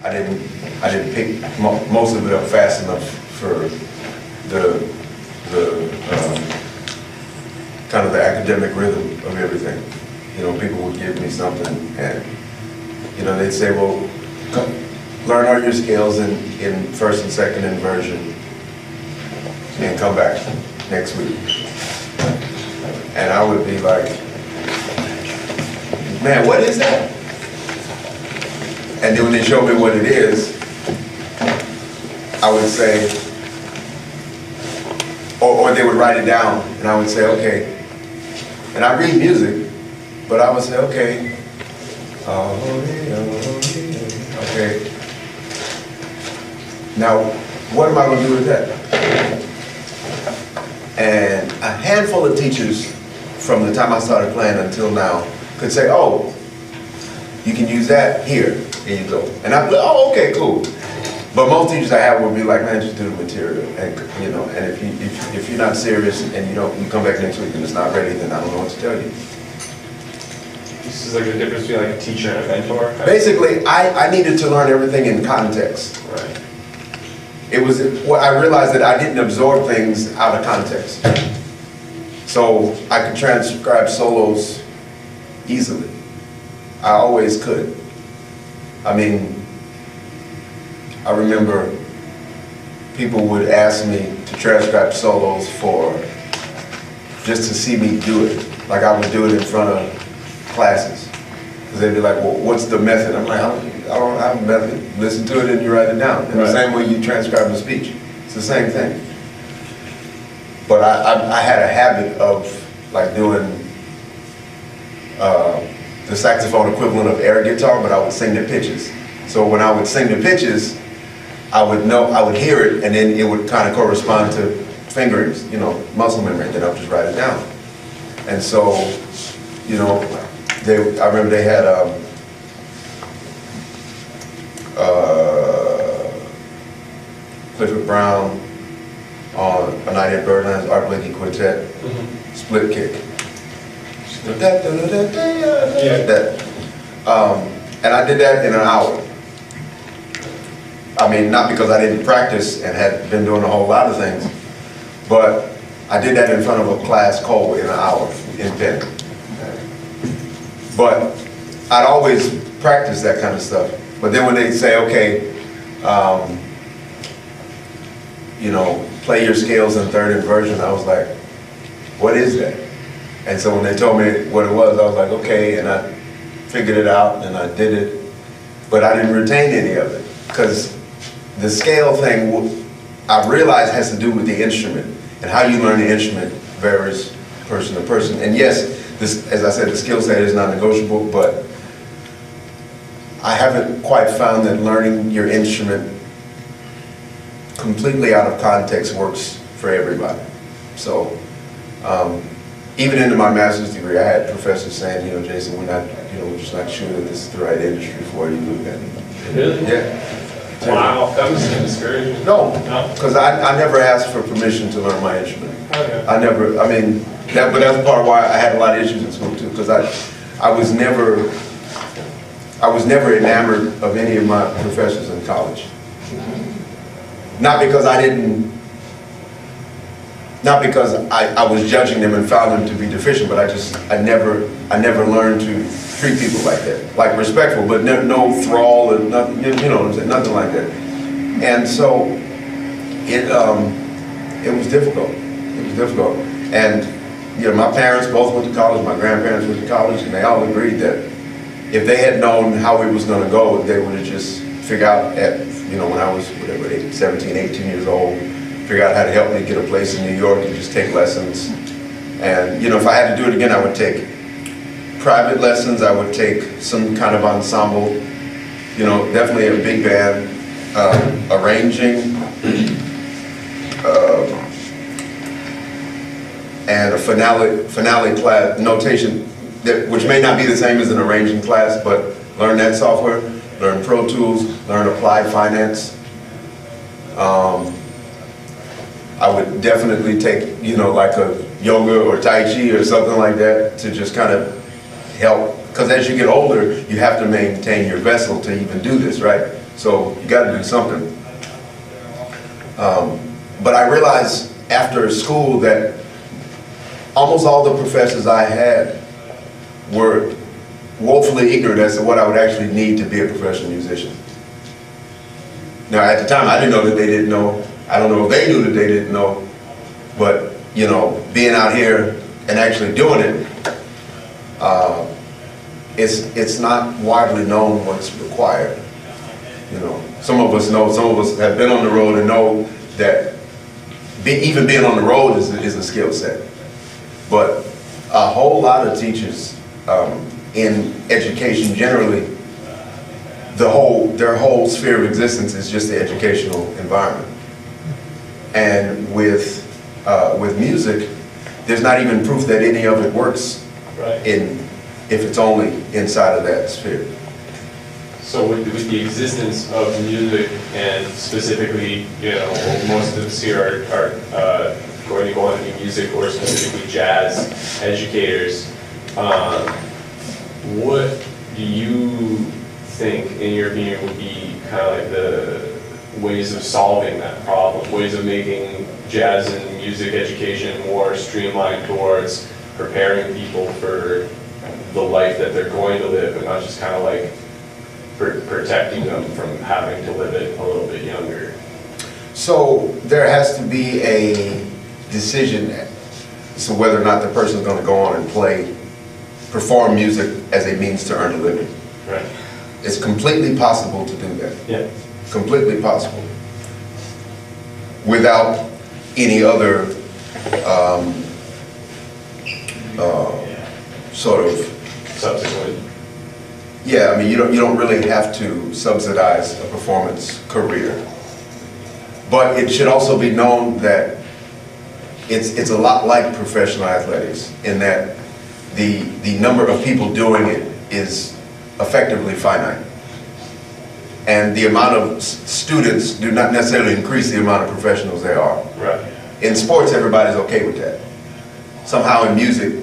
I didn't pick most of it up fast enough for the kind of the academic rhythm of everything. You know, people would give me something and, you know, they'd say, well, learn all your scales in first and second inversion and come back next week. And I would be like, man, what is that? And then when they show me what it is, I would say, or they would write it down, and I would say, okay. And I read music, but I would say, okay, okay. Now, what am I going to do with that? And a handful of teachers from the time I started playing until now could say, oh, you can use that here, here you go. And I'd be like, oh, okay, cool. But most teachers I have would be like, man, just do the material. And, you know, and if you're not serious and you come back next week and it's not ready, then I don't know what to tell you. This is like the difference between like a teacher and a mentor? Basically, I needed to learn everything in context. Right. It was, well, I realized that I didn't absorb things out of context. So I could transcribe solos easily. I always could. I mean, I remember people would ask me to transcribe solos for, just to see me do it. Like I would do it in front of classes. Because they'd be like, well, what's the method? I'm like, I don't have a method. Listen to it and you write it down. And the same way you transcribe a speech. It's the same thing. But I had a habit of like doing the saxophone equivalent of air guitar, but I would sing the pitches. So when I would sing the pitches, I would hear it, and then it would kind of correspond to fingers, you know, muscle memory, and then I would just write it down. And so, you know, I remember they had Clifford Brown on A Night at Birdland's Art Blakey Quartet, split kick. And I did that in an hour. I mean, not because I didn't practice and had been doing a whole lot of things, but I did that in front of a class cold in an hour in pen. But I'd always practice that kind of stuff. But then when they say, okay, you know, play your scales in third inversion, I was like, what is that? And so when they told me what it was, I was like, okay, and I figured it out and I did it, but I didn't retain any of it because the scale thing, I realized, has to do with the instrument, and how you learn the instrument varies person to person. And yes, this, as I said, the skill set is non-negotiable, but I haven't quite found that learning your instrument completely out of context works for everybody. So even into my master's degree, I had professors saying, you know, Jason, we're just not sure that this is the right industry for you. Really? Yeah. Wow, that was discouraging. No, because I never asked for permission to learn my instrument. Okay. But that's part of why I had a lot of issues in school too, because I was never enamored of any of my professors in college. Not because I was judging them and found them to be deficient, but I never learned to treat people like that, like respectful, but no thrall and nothing, you know what I'm saying, nothing like that. And so it was difficult. It was difficult. And you know, my parents both went to college, my grandparents went to college, and they all agreed that if they had known how it was going to go, they would have just figured out you know, when I was, whatever, 17, 18 years old, figure out how to help me get a place in New York and just take lessons. And, you know, if I had to do it again, I would take private lessons, I would take some kind of ensemble, you know, definitely a big band, arranging, and a finale class, notation, which may not be the same as an arranging class, but learn that software, learn Pro Tools, learn Applied Finance. I would definitely take, you know, like a yoga or Tai Chi or something like that to just kind of help. Because as you get older, you have to maintain your vessel to even do this, right? So you got to do something. But I realized after school that almost all the professors I had were woefully ignorant as to what I would actually need to be a professional musician. Now at the time I didn't know that they didn't know. I don't know if they knew that they didn't know. But you know, being out here and actually doing it, it's not widely known what's required. You know, some of us know, some of us have been on the road and know that even being on the road is a skill set. But a whole lot of teachers in education generally, their whole sphere of existence is just the educational environment. And with music, there's not even proof that any of it works if it's only inside of that sphere. So with the existence of music, and specifically, you know, most of us here are going to go on to be music or specifically jazz educators, what do you think, in your opinion, would be kind of like the ways of solving that problem, ways of making jazz and music education more streamlined towards preparing people for the life that they're going to live, and not just kind of like protecting them from having to live it a little bit younger? So there has to be a decision as to whether or not the person's going to go on and perform music as a means to earn a living. Right. It's completely possible to do that. Yeah. Completely possible. Without any other sort of Subsequent. Yeah, I mean, you don't really have to subsidize a performance career. But it should also be known that it's a lot like professional athletics in that the number of people doing it is effectively finite. And the amount of students do not necessarily increase the amount of professionals there are. Right. In sports, everybody's okay with that. Somehow in music,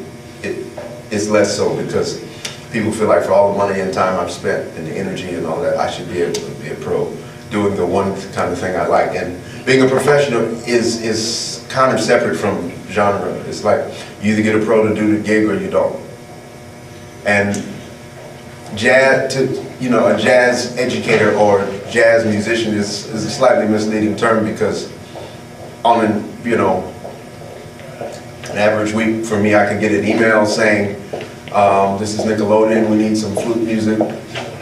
it's less so, because people feel like for all the money and time I've spent and the energy and all that, I should be able to be a pro doing the one kind of thing I like. And being a professional is kind of separate from genre. It's like you either get a pro to do the gig or you don't. And jazz, a jazz educator or jazz musician is a slightly misleading term, because on an average week for me, I can get an email saying, this is Nickelodeon, we need some flute music.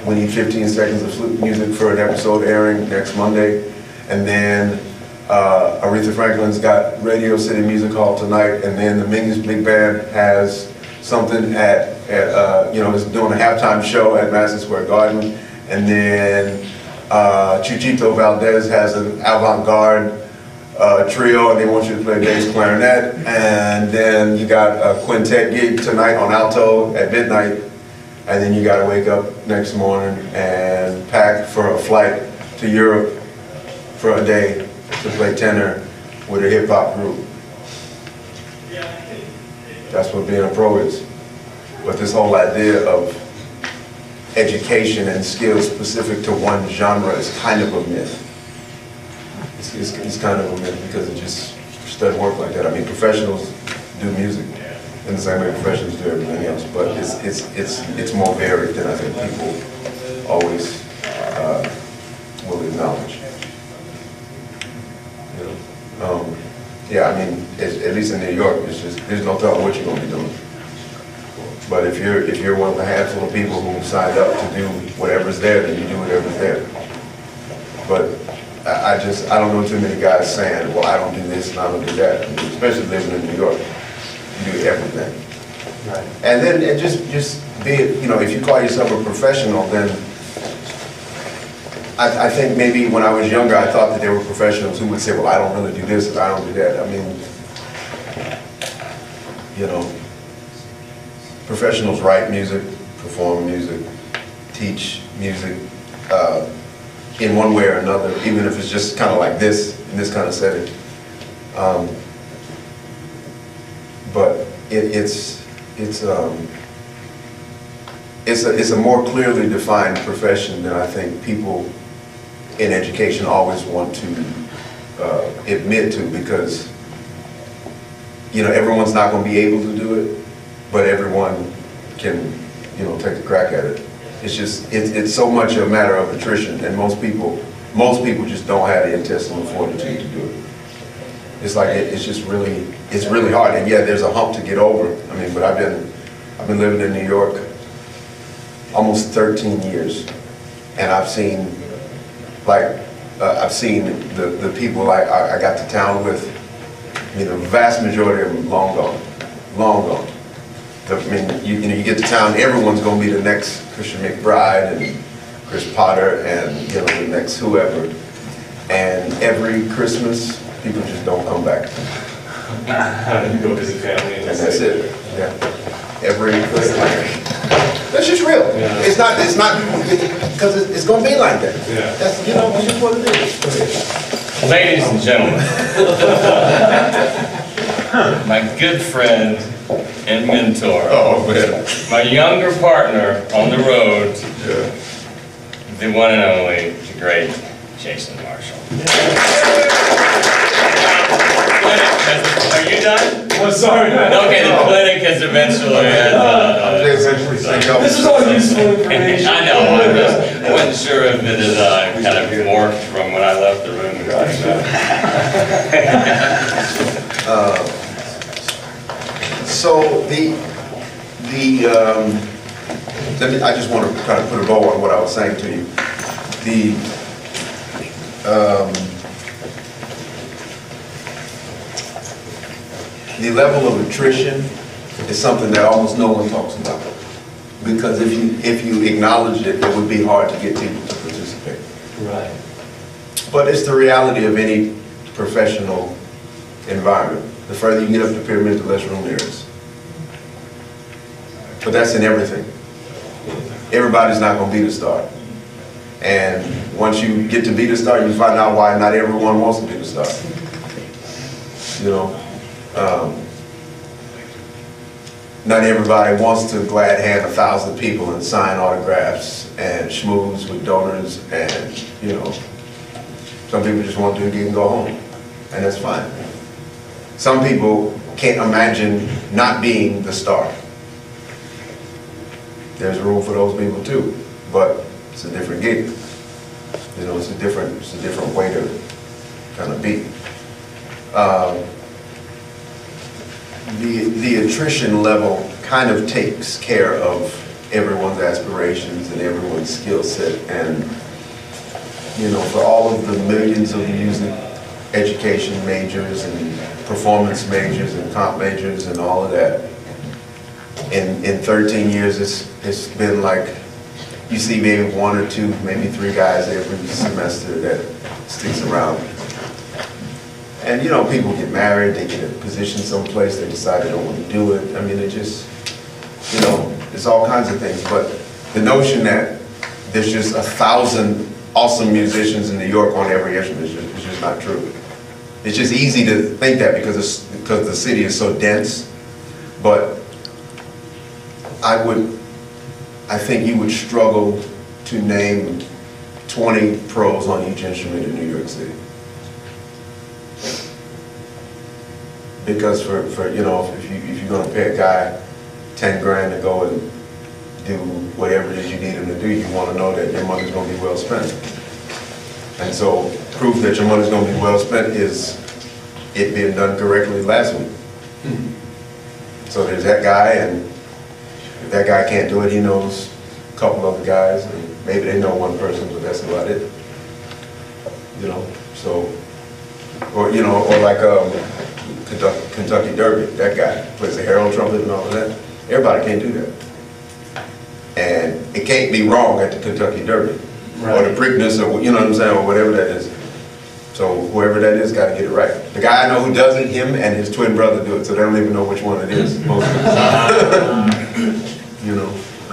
We need 15 seconds of flute music for an episode airing next Monday. And then Aretha Franklin's got Radio City Music Hall tonight, and then the Mingus Big Band has something is doing a halftime show at Madison Square Garden. And then Chuchito Valdez has an avant-garde trio, and they want you to play bass clarinet. And then you got a quintet gig tonight on alto at midnight, and then you got to wake up next morning and pack for a flight to Europe for a day to play tenor with a hip-hop group. That's what being a pro is. But this whole idea of education and skills specific to one genre is kind of a myth. It's kind of a myth, because it just doesn't work like that. I mean, professionals do music in the same way professionals do everything else, but it's more varied than I think people always will acknowledge. Yeah, I mean, at least in New York, it's just there's no telling what you're going to be doing. But if you're one of the handful of people who signed up to do whatever's there, then you do whatever's there. But I don't know too many guys saying, well, I don't do this and I don't do that. I mean, especially living in New York, you do everything. Right. And then just be, if you call yourself a professional, then I think maybe when I was younger, I thought that there were professionals who would say, well, I don't really do this and I don't do that. I mean, professionals write music, perform music, teach music, in one way or another, even if it's just kind of like this, in this kind of setting. But it's a more clearly defined profession than I think people in education always want to admit to, because, you know, everyone's not going to be able to do it, but everyone can, you know, take a crack at it. It's just, it's so much a matter of attrition, and most people just don't have the intestinal fortitude to do it. It's like, it's just really, it's really hard, and yeah, there's a hump to get over. I mean, but I've been living in New York almost 13 years, and I've seen, like, I've seen the people I got to town with, I mean, the vast majority of them long gone, long gone. I mean, you know, you get to town, everyone's going to be the next Christian McBride and Chris Potter and, you know, the next whoever. And every Christmas, people just don't come back. You go visit family and that's it. Yeah. Every Christmas. That's just real. Yeah. It's not, because it's going to be like that. Yeah. That's, you know, it's just what it is. Ladies and gentlemen, my good friend and mentor, Oh, man. my younger partner on the road, the one and only, the great Jason Marshall. Are you done? I'm sorry. Okay, the clinic has eventually This is all useful information. I know, I wasn't sure if it had kind of morphed from when I left the room. So I just want to kind of put a bow on what I was saying to you. The level of attrition is something that almost no one talks about, because if you acknowledge it, it would be hard to get people to participate. Right. But it's the reality of any professional environment. The further you get up the pyramid, the less room there is. But that's in everything. Everybody's not going to be the star. And once you get to be the star, you find out why not everyone wants to be the star. You know, not everybody wants to glad hand 1,000 people and sign autographs and schmooze with donors, and, you know, some people just want to do a gig and go home, and that's fine. Some people can't imagine not being the star. There's room for those people too, but it's a different gig. You know, it's a different way to kind of be. The attrition level kind of takes care of everyone's aspirations and everyone's skill set, and, you know, for all of the millions of music education majors and performance majors and comp majors and all of that, in 13 years it's been like, you see maybe 1 or 2, maybe 3 guys every semester that sticks around. And, you know, people get married, they get a position someplace, they decide they don't want to do it. I mean, it just, you know, it's all kinds of things. But the notion that there's just 1,000 awesome musicians in New York on every instrument is just not true. It's just easy to think that because the city is so dense. But I think you would struggle to name 20 pros on each instrument in New York City. Because for you know, if you're going to pay a guy 10 grand to go and do whatever it is you need him to do, you want to know that your money's going to be well spent. And so proof that your money's going to be well spent is it being done correctly last week. So there's that guy, and if that guy can't do it, he knows a couple other guys, and maybe they know one person, but that's about it. You know, so, or, you know, or like Kentucky Derby, that guy plays the herald trumpet and all of that. Everybody can't do that. And it can't be wrong at the Kentucky Derby. Right. Or the Preakness, or, you know what I'm saying, or whatever that is. So whoever that is got to get it right. The guy I know who does it, him and his twin brother do it, so they don't even know which one it is most of the time. You know, a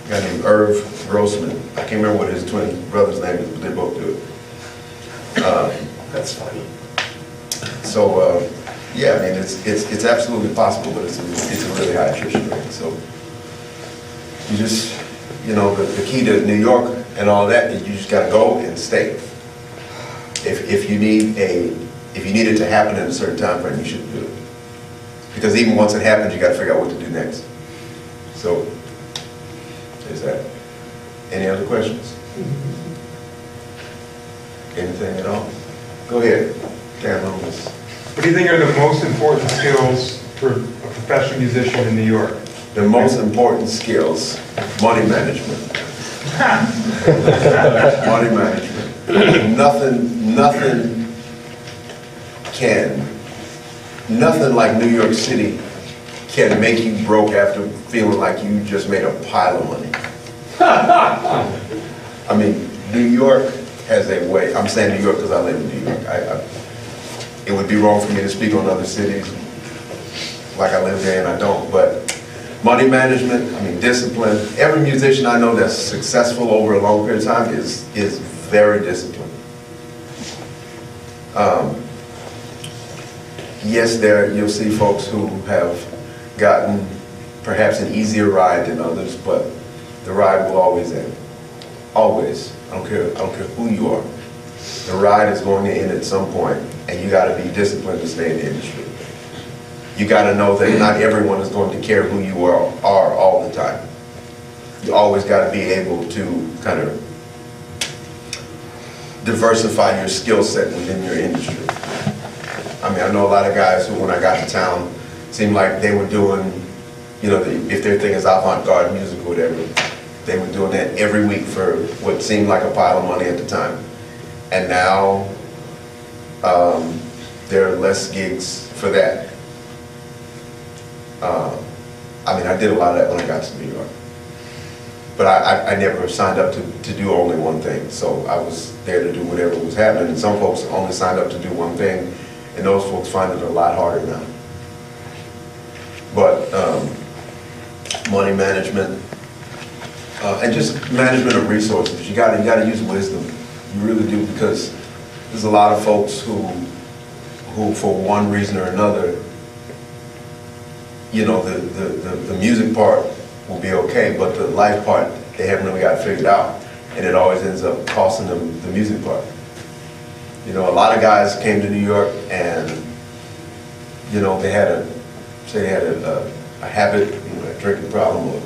guy named Irv Grossman. I can't remember what his twin brother's name is, but they both do it. That's funny. So yeah, I mean, it's absolutely possible, but it's a really high attrition rate. So you just, you know, the key to New York and all that is you just got to go and stay. If you need it to happen in a certain time frame, you should do it. Because even once it happens, you got to figure out what to do next. So, there's that. Any other questions? Anything at all? Go ahead. What do you think are the most important skills for a professional musician in New York? The most important skills, money management. Money management. Nothing like New York City can make you broke after feeling like you just made a pile of money. I mean, New York has a way, I'm saying New York because I live in New York. It would be wrong for me to speak on other cities like I live there and I don't, but money management, I mean discipline. Every musician I know that's successful over a long period of time is very disciplined. Yes, you'll see folks who have gotten perhaps an easier ride than others, but the ride will always end. Always. I don't care who you are. The ride is going to end at some point, and you got to be disciplined to stay in the industry. You got to know that not everyone is going to care who you are all the time. You always got to be able to kind of diversify your skill set within your industry. I mean, I know a lot of guys who, when I got to town, seemed like they were doing, if their thing is avant-garde music or whatever, they were doing that every week for what seemed like a pile of money at the time. And now, there are less gigs for that. I mean, I did a lot of that when I got to New York. But I never signed up to do only one thing. So I was there to do whatever was happening. And some folks only signed up to do one thing, and those folks find it a lot harder now. But money management, and just management of resources. You got to use wisdom. You really do, because there's a lot of folks who for one reason or another, the music part will be okay, but the life part, they haven't really got it figured out, and it always ends up costing them the music part. A lot of guys came to New York and, they had a habit, a drinking problem, or,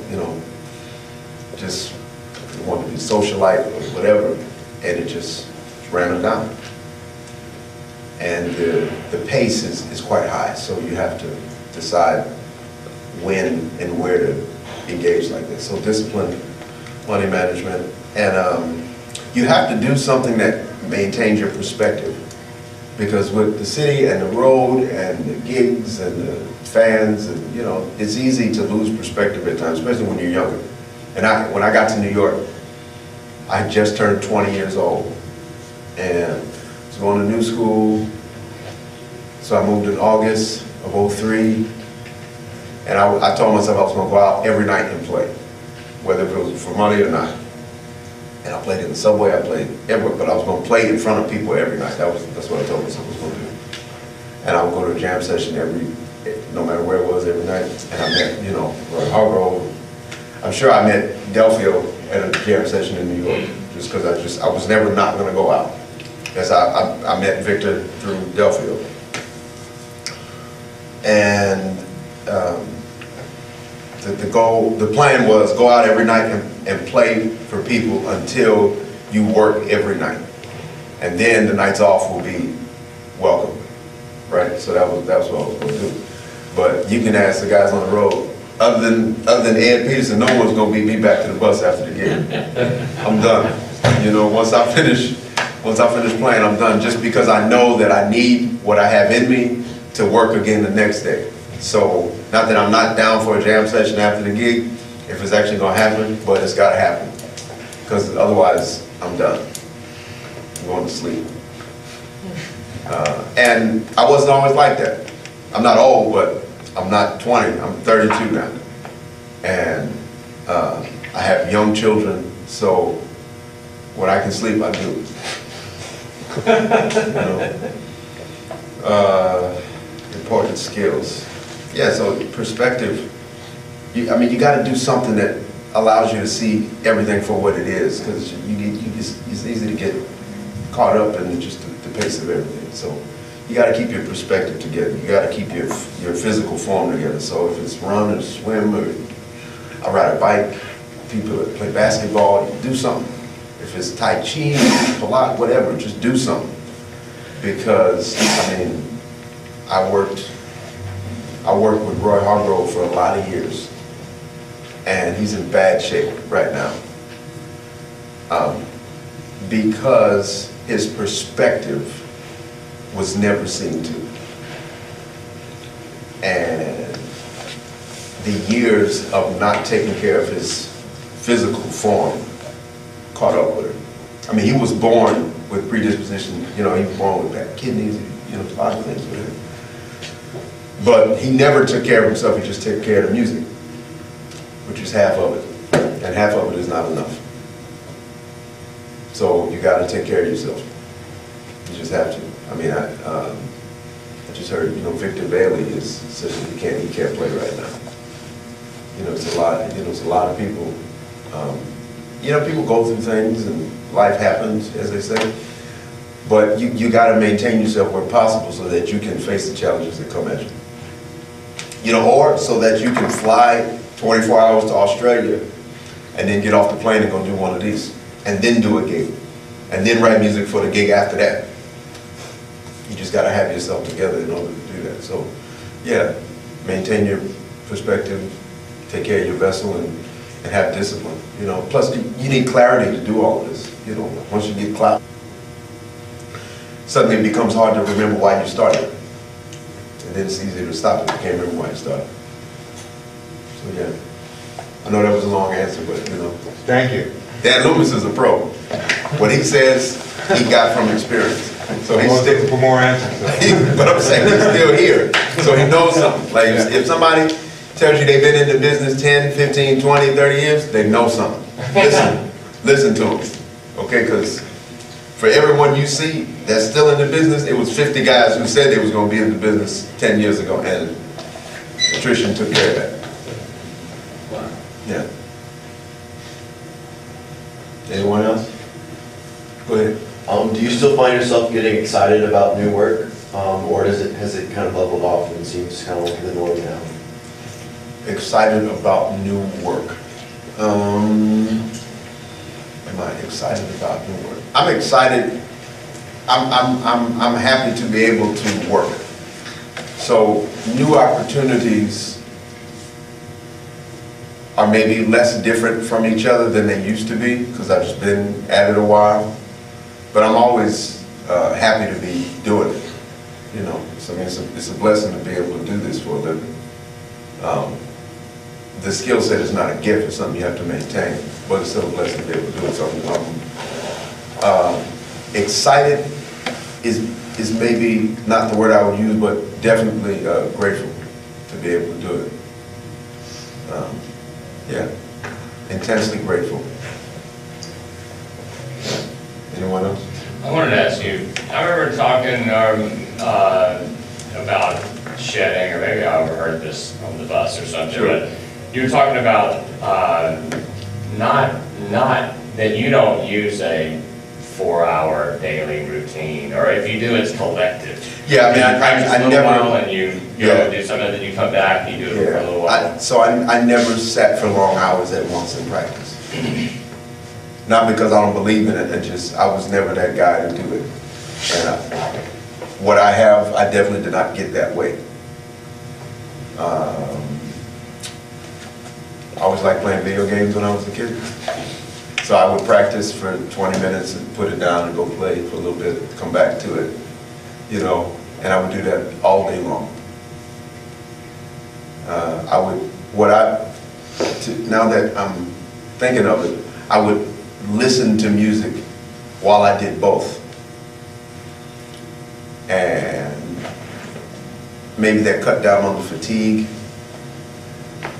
just wanted to be socialite or whatever, and it just ran them down. And the pace is quite high, so you have to decide when and where to engage like this. So discipline, money management, and you have to do something that maintains your perspective. Because with the city and the road and the gigs and the fans, and it's easy to lose perspective at times, especially when you're younger. And when I got to New York, I had just turned 20 years old, and I was going to new school. So I moved in August of '03, and I told myself I was going to go out every night and play, whether it was for money or not. And I played in the subway, I played everywhere, but I was going to play in front of people every night. That's what I told myself I was going to do. And I would go to a jam session no matter where it was, every night. And I met, Roy Hargrove. I'm sure I met Delphio at a jam session in New York, just because I was never not going to go out. As I met Victor through Delphio. And the plan was go out every night and play for people until you work every night, and then the nights off will be welcome, right? So that was what I was going to do. But you can ask the guys on the road. Other than Ed Peterson, no one's going to beat me back to the bus after the gig. I'm done. Once I finish playing, I'm done. Just because I know that I need what I have in me to work again the next day. So, not that I'm not down for a jam session after the gig, if it's actually going to happen, but it's got to happen. Because otherwise, I'm done. I'm going to sleep. And I wasn't always like that. I'm not old, but I'm not 20. I'm 32 now. And I have young children, so when I can sleep, I do. Important skills. Yeah, so perspective, you got to do something that allows you to see everything for what it is, because it's easy to get caught up in just the pace of everything. So you got to keep your perspective together. You got to keep your physical form together. So if it's run or swim or I ride a bike, people that play basketball, you do something. If it's Tai Chi, Pilates, whatever, just do something. Because, I mean, I worked with Roy Hargrove for a lot of years, and he's in bad shape right now. Because his perspective was never seen to. And the years of not taking care of his physical form caught up with him. I mean, he was born with predisposition, you know, he was born with bad kidneys, you know, a lot of things with him. But he never took care of himself, he just took care of the music, which is half of it. And half of it is not enough. So you got to take care of yourself. You just have to. I mean, I just heard, you know, Victor Bailey is such a, he can't play right now. You know, it's a lot. You know, it's a lot of people. You know, people go through things and life happens, as they say. But you got to maintain yourself where possible so that you can face the challenges that come at you. You know, or so that you can fly 24 hours to Australia and then get off the plane and go do one of these. And then do a gig, and then write music for the gig after that. You just got to have yourself together in order to do that. So, yeah, maintain your perspective, take care of your vessel, and have discipline. You know, plus you need clarity to do all of this. You know, once you get clarity, suddenly it becomes hard to remember why you started, and then it's easy to stop if you can't remember why you started. So, yeah, I know that was a long answer, but you know. Thank you. Dan Loomis is a pro. What he says, he got from experience. So he's still for more answers. But I'm saying he's still here. So he knows something. Like if somebody tells you they've been in the business 10, 15, 20, 30 years, they know something. Listen to them. Okay, because for everyone you see that's still in the business, it was 50 guys who said they was going to be in the business 10 years ago, and Attrition took care of that. Wow. Yeah. Anyone else? Go ahead. Do you still find yourself getting excited about new work, or has it kind of leveled off and seems kind of like the norm now? Excited about new work. Am I excited about new work? I'm excited. I'm happy to be able to work. So new opportunities are maybe less different from each other than they used to be, because I've just been at it a while. But I'm always happy to be doing it, you know. So I mean, it's a blessing to be able to do this for a living. The skill set is not a gift, it's something you have to maintain, but it's still a blessing to be able to do it. So I'm excited is maybe not the word I would use, but definitely grateful to be able to do it. Yeah, intensely grateful. Anyone else? I wanted to ask you, I remember talking about shedding, or maybe I overheard this on the bus or something, Sure. but you were talking about not that you don't use a 4-hour daily routine, or if you do, it's collective. Yeah, I mean, You practice I a little never. while and you go do something, then you come back and you do it for a little while. So I never sat for long hours at once in practice. Not because I don't believe in it, I was never that guy to do it. And what I have, I definitely did not get that way. I always liked playing video games when I was a kid. So I would practice for 20 minutes and put it down and go play for a little bit, come back to it, you know, and I would do that all day long. Now that I'm thinking of it, I would listen to music while I did both. And maybe that cut down on the fatigue.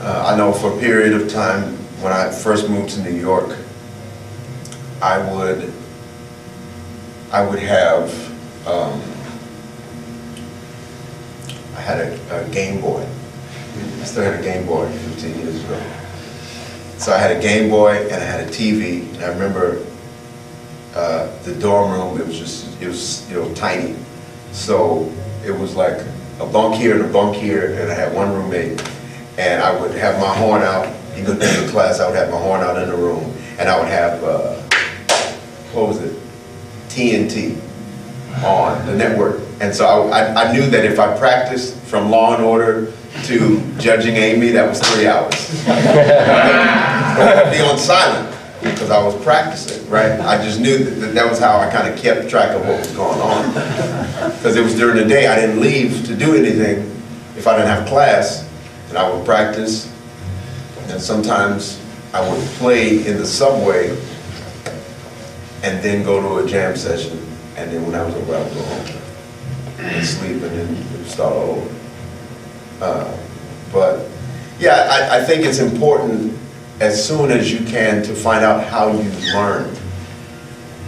I know for a period of time when I first moved to New York, I would have, I had a Game Boy. I still had a Game Boy 15 years ago. So I had a Game Boy and I had a TV, and I remember the dorm room, it was, you know, tiny. So it was like a bunk here and a bunk here, and I had one roommate, and I would have my horn out. Even in the class, I would have my horn out in the room, and I would have, what was it? TNT on the network. And so I knew that if I practiced from Law and Order to Judging Amy, that was 3 hours. I'd be on silent because I was practicing, right? I just knew that was how I kind of kept track of what was going on. Because it was during the day, I didn't leave to do anything if I didn't have class, and I would practice, and sometimes I would play in the subway and then go to a jam session, and then when I was over, I would go home and sleep, and then start all over. But yeah, I think it's important as soon as you can to find out how you learn,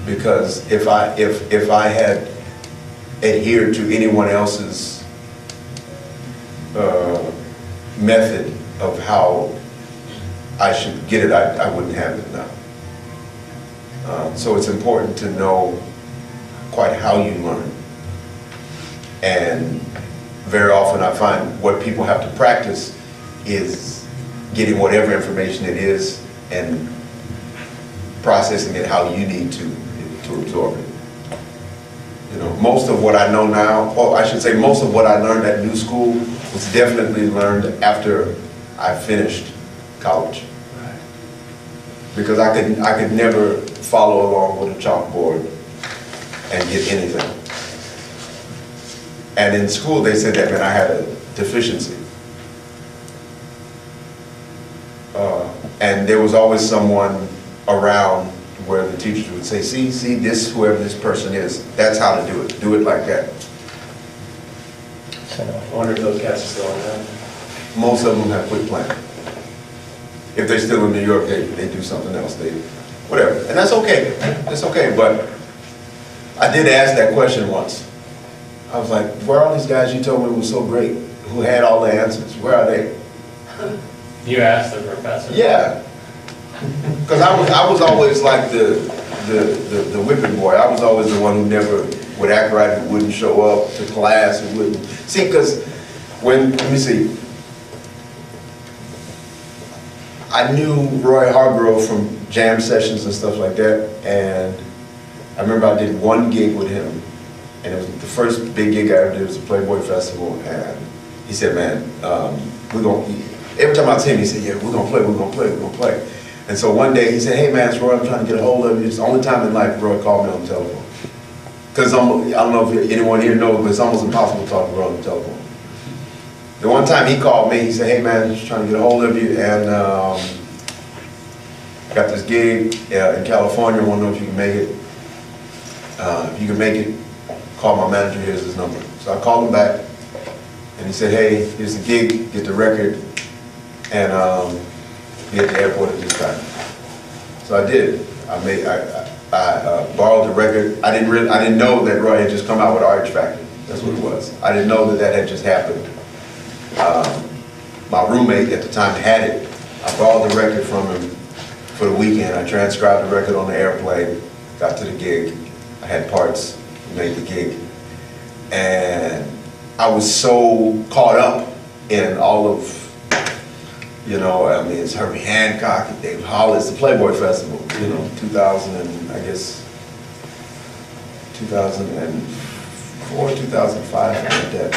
because if I had adhered to anyone else's method of how I should get it, I wouldn't have it now. So it's important to know quite how you learn. And very often I find what people have to practice is getting whatever information it is and processing it how you need to absorb it. You know, most of what I know now, or I should say most of what I learned at New School was definitely learned after I finished college. Because I could never follow along with a chalkboard and get anything. And in school they said that, man, I had a deficiency. And there was always someone around where the teachers would say, see this, whoever this person is, that's how to do it like that. I wonder if those cats are still around. Most of them have quit playing. If they're still in New York, they do something else, whatever. And that's okay, it's okay, but I did ask that question once. I was like, where are all these guys you told me were so great, who had all the answers, where are they? You asked the professor? Yeah, because I was always like the whipping boy. I was always the one who never would act right, who wouldn't show up to class, who wouldn't. See, because let me see. I knew Roy Hargrove from jam sessions and stuff like that, and I remember I did one gig with him, and it was the first big gig I ever did. It was a Playboy Festival, and he said, man, we're going to, every time I see him, he said, yeah, we're going to play, we're going to play, we're going to play. And so one day he said, hey man, it's Roy, I'm trying to get a hold of you. It's the only time in life Roy called me on the telephone. Because I don't know if anyone here knows, but it's almost impossible to talk to Roy on the telephone. The one time he called me, he said, hey man, just trying to get a hold of you, and got this gig in California, I want to know if you can make it. If you can make it, call my manager, here's his number. So I called him back, and he said, hey, here's the gig, get the record, and be at the airport at this time. So I did. I borrowed the record. I didn't know that Roy had just come out with Arch Factor. That's what it was. I didn't know that had just happened. My roommate at the time had it. I borrowed the record from him for the weekend. I transcribed the record on the airplane, got to the gig. I had parts, made the gig. And I was so caught up in all of, you know, I mean, it's Herbie Hancock and Dave Hollis, the Playboy Festival, you know, 2000 and I guess 2004, 2005, something like that.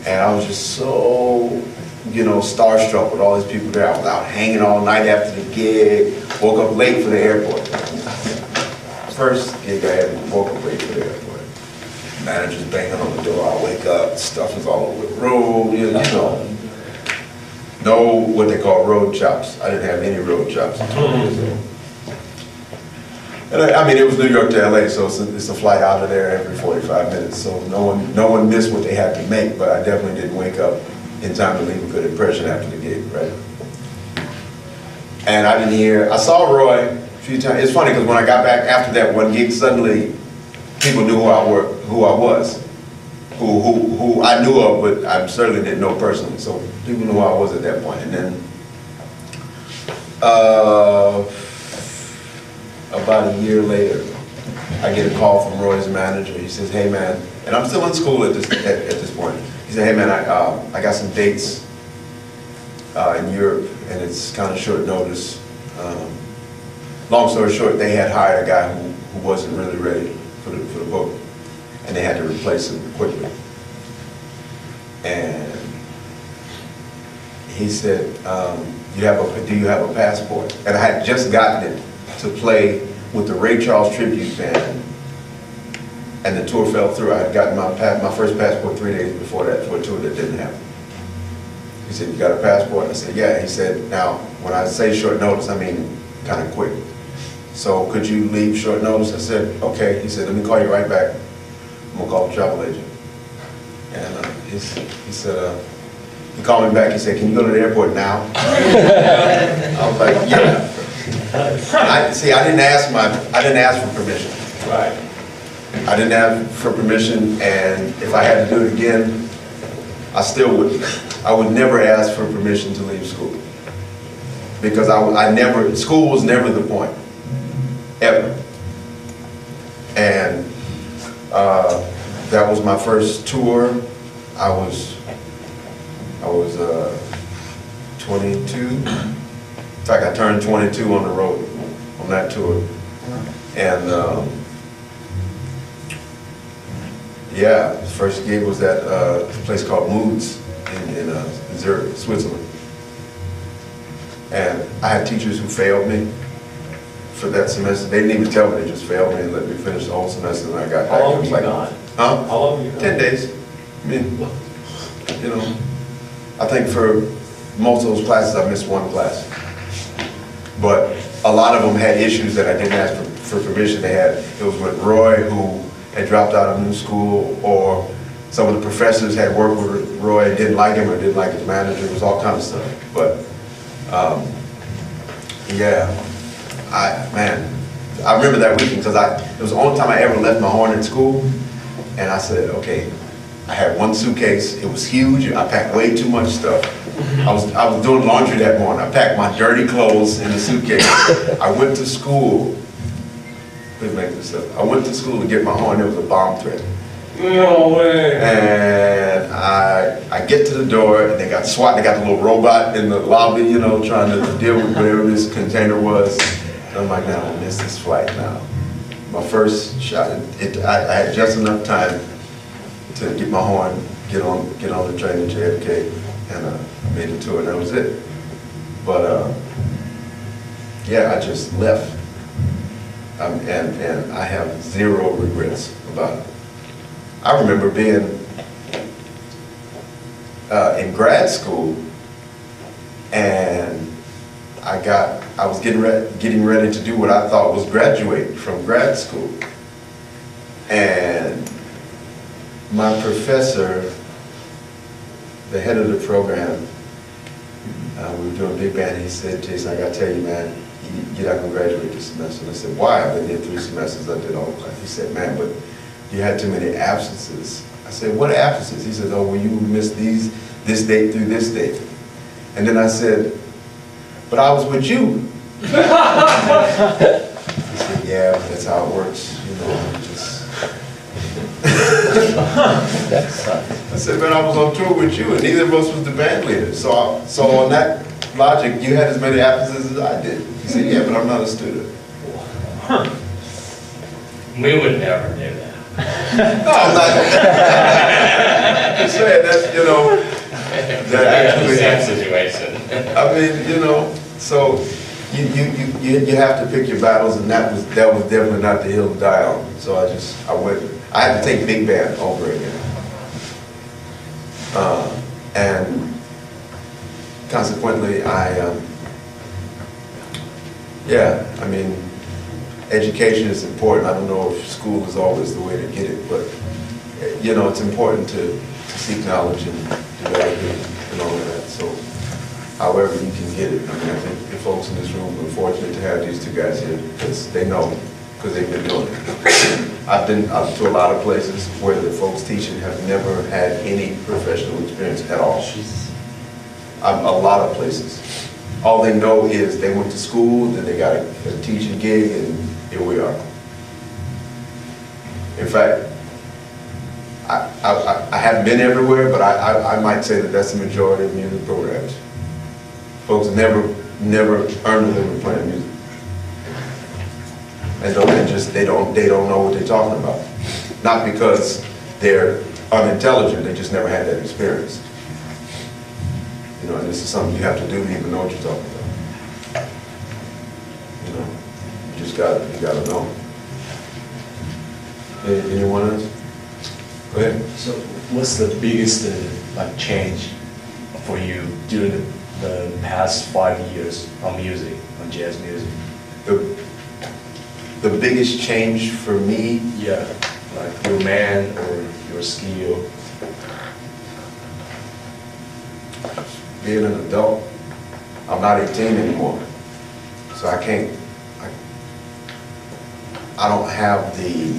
And I was just so, you know, starstruck with all these people there. I was out hanging all night after the gig, woke up late for the airport. First gig I ever woke up late for the airport. Manager's banging on the door, I wake up, stuff is all over the road, you know. No, what they call road chops. I didn't have any road chops. And I mean, it was New York to LA, so it's a flight out of there every 45 minutes. So no one missed what they had to make, but I definitely didn't wake up in time to leave a good impression after the gig, right? And I saw Roy a few times. It's funny because when I got back after that one gig, suddenly people knew who I was, who I knew of, but I certainly didn't know personally. So people knew who I was at that point. And then about a year later, I get a call from Roy's manager. He says, hey man, and I'm still in school at this point. He said, hey man, I got some dates in Europe, and it's kind of short notice. Long story short, they had hired a guy who wasn't really ready for the book, and they had to replace him quickly. And he said, do you have a passport? And I had just gotten it to play with the Ray Charles Tribute Band, and the tour fell through. I had gotten my first passport 3 days before that for a tour that didn't happen. He said, you got a passport? I said, yeah. He said, now, when I say short notice, I mean kind of quick. So could you leave short notice? I said, okay. He said, let me call you right back. I'm gonna call the travel agent. And he said, he called me back. He said, can you go to the airport now? I was like, yeah. I didn't ask for permission. Right. I didn't ask for permission, and if I had to do it again, I would never ask for permission to leave school. Because school was never the point, ever. And that was my first tour. I was 22. In fact, I turned 22 on the road on that tour. And yeah, the first gig was at a place called Moods in Zurich, Switzerland. And I had teachers who failed me for that semester. They didn't even tell me, they just failed me and let me finish the whole semester, and I got back. How long It was were you gone? Huh? How long were you gone? 10 days. I mean, you know, I think for most of those classes, I missed one class. But a lot of them had issues that I didn't ask for permission. It was with Roy, who had dropped out of new school, or some of the professors had worked with Roy and didn't like him or didn't like his manager. It was all kind of stuff. But yeah, I remember that weekend because it was the only time I ever left my horn at school, and I said, okay, I had one suitcase. It was huge. I packed way too much stuff. I was doing laundry that morning. I packed my dirty clothes in the suitcase. I went to school. Please make this up. I went to school to get my horn. There was a bomb threat. No way. And I get to the door, and they got SWAT. They got the little robot in the lobby, you know, trying to deal with whatever this container was. And I'm like, now I miss this flight now. My first shot, I had just enough time to get my horn, get on the train to JFK, and I made it to it. That was it. But yeah, I just left, and I have zero regrets about it. I remember being in grad school, and I was getting ready to do what I thought was graduate from grad school, and my professor, the head of the program, we were doing big band. He said, Jason, I gotta tell you, man, you're not gonna graduate this semester. And I said, why? I've been there 3 semesters. I did all the class. He said, man, but you had too many absences. I said, what absences? He said, oh, well, you missed this date through this date. And then I said, but I was with you. He said, yeah, but that's how it works, you know, just. I said, man, I was on tour with you, and neither of us was the band leader. So on that logic, you had as many absences as I did. He said, yeah, but I'm not a student. We would never do that. No, I'm not. I'm just saying that, you know, that That's the same actually, situation. I mean, you know, so you have to pick your battles, and that was definitely not the hill to die on. So I had to take big band over again. And consequently, yeah, I mean, education is important. I don't know if school is always the way to get it, but, you know, it's important to seek knowledge and develop it and all of that. So however you can get it. I mean, I think the folks in this room are fortunate to have these two guys here because they know, because they've been doing it. I've been up to a lot of places where the folks teaching have never had any professional experience at all. A lot of places. All they know is they went to school, then they got a teaching gig, and here we are. In fact, I haven't been everywhere, but I might say that that's the majority of music programs. Folks never earn a living playing music. And they don't know what they're talking about. Not because they're unintelligent, they just never had that experience. You know, and this is something you have to do to even know what you're talking about. You know, you gotta know. Anyone else? Go ahead. So what's the biggest like change for you during the past 5 years on music, on jazz music? The biggest change for me, Yeah, like your man or your skill. being an adult, I'm not 18 anymore. So I don't have the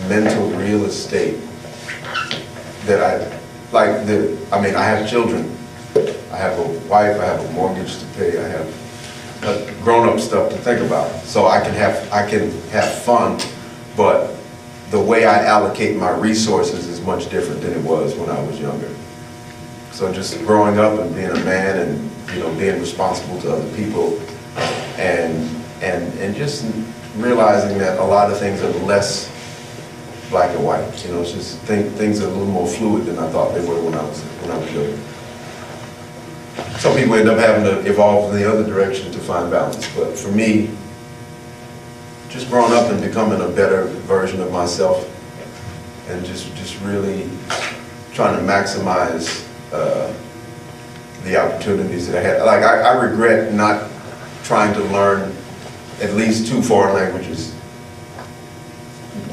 mental real estate that I have children. I have a wife, I have a mortgage to pay, I have grown-up stuff to think about. So I can have fun, but the way I allocate my resources is much different than it was when I was younger. So just growing up and being a man and, you know, being responsible to other people and just realizing that a lot of things are less black and white. You know, it's just things are a little more fluid than I thought they were when I was younger. Some people end up having to evolve in the other direction to find balance, but for me, just growing up and becoming a better version of myself and just really trying to maximize the opportunities that I had. Like I regret not trying to learn at least 2 foreign languages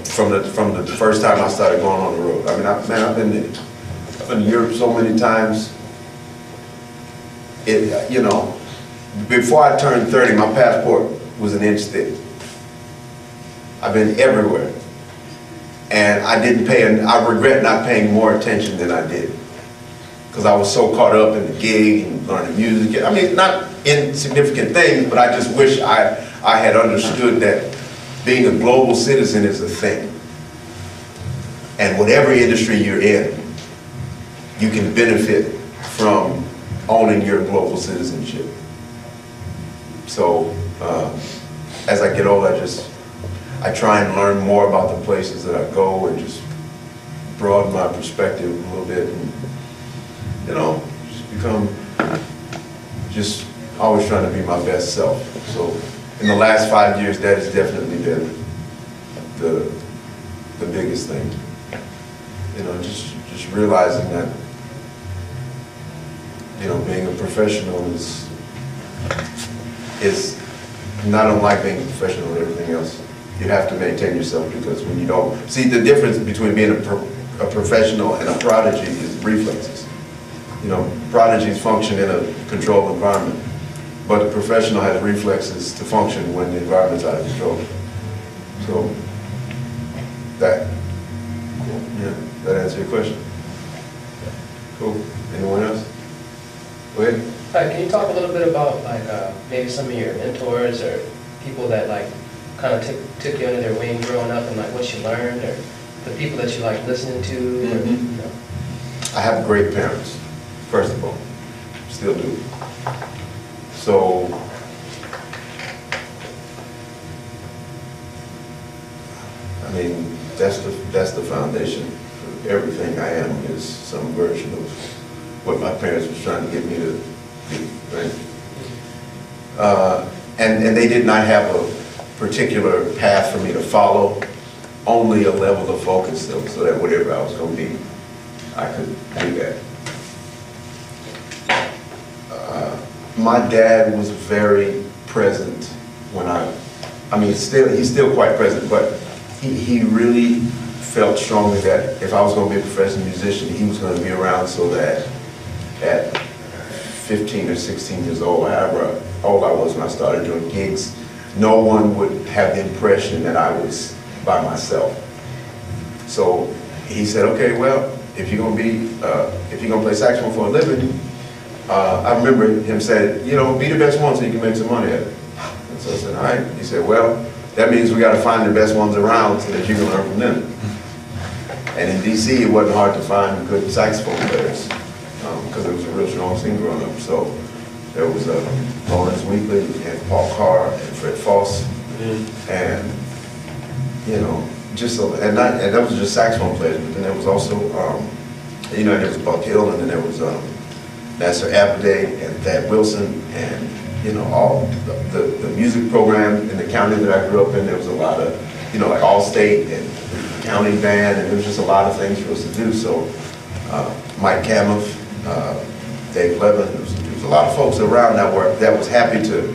from the first time I started going on the road. I mean, I've been to Europe so many times. You know, before I turned 30, my passport was an inch thick. I've been everywhere. And I regret not paying more attention than I did. Because I was so caught up in the gig and learning music. I mean, not insignificant things, but I just wish I had understood that being a global citizen is a thing. And whatever industry you're in, you can benefit from owning your global citizenship. So, as I get older, I try and learn more about the places that I go and just broaden my perspective a little bit and, you know, just always trying to be my best self. So in the last 5 years, that has definitely been the biggest thing. You know, just realizing that, you know, being a professional is not unlike being a professional in everything else. You have to maintain yourself because when you don't, see the difference between being a professional and a prodigy is reflexes. You know, prodigies function in a controlled environment, but the professional has reflexes to function when the environment's out of control. So that answers your question. Cool. Anyone else? Go ahead. Hi, can you talk a little bit about like maybe some of your mentors or people that like kind of took you under their wing growing up and like what you learned or the people that you like listening to? Or, you know? I have great parents, first of all, still do. So, I mean, that's the foundation for everything I am is some version of what my parents was trying to get me to be, right? And they did not have a particular path for me to follow, only a level of focus so that whatever I was going to be, I could do that. My dad was very present when he's still quite present, but he really felt strongly that if I was going to be a professional musician, he was going to be around so that at 15 or 16 years old, however old I was when I started doing gigs, no one would have the impression that I was by myself. So he said, okay, well, if you're gonna play saxophone for a living, I remember him saying, you know, be the best one so you can make some money at it. And so I said, all right. He said, well, that means we got to find the best ones around so that you can learn from them. And in DC, it wasn't hard to find good saxophone players, because it was a real strong scene growing up. So there was Lawrence Wheatley and Paul Carr and Fred Foss, and you know, and that was just saxophone players. But then there was also, you know, there was Buck Hill, and then there was Nasser Abday and Thad Wilson, and you know, all the music program in the county that I grew up in. There was a lot of, you know, like Allstate and county band, and there was just a lot of things for us to do. So Mike Camiff, Dave Levin, there was a lot of folks around that was happy to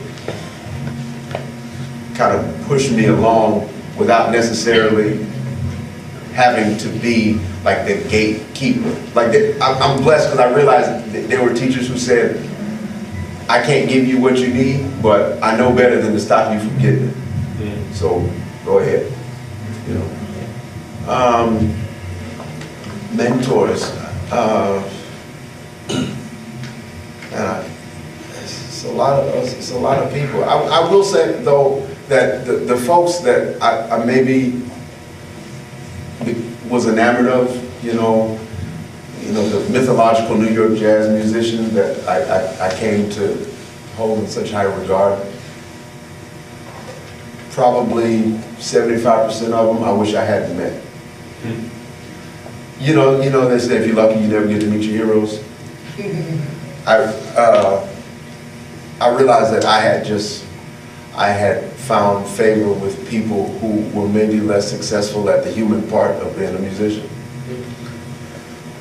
kind of push me along without necessarily having to be like the gatekeeper. Like I'm blessed because I realized that there were teachers who said, I can't give you what you need, but I know better than to stop you from getting it. So go ahead, you know. Mentors, it's a lot of people. I will say though that the folks that I maybe was enamored of, you know, the mythological New York jazz musician that I came to hold in such high regard. Probably 75% of them I wish I hadn't met. You know, they say if you're lucky, you never get to meet your heroes. I realized that I had found favor with people who were maybe less successful at the human part of being a musician.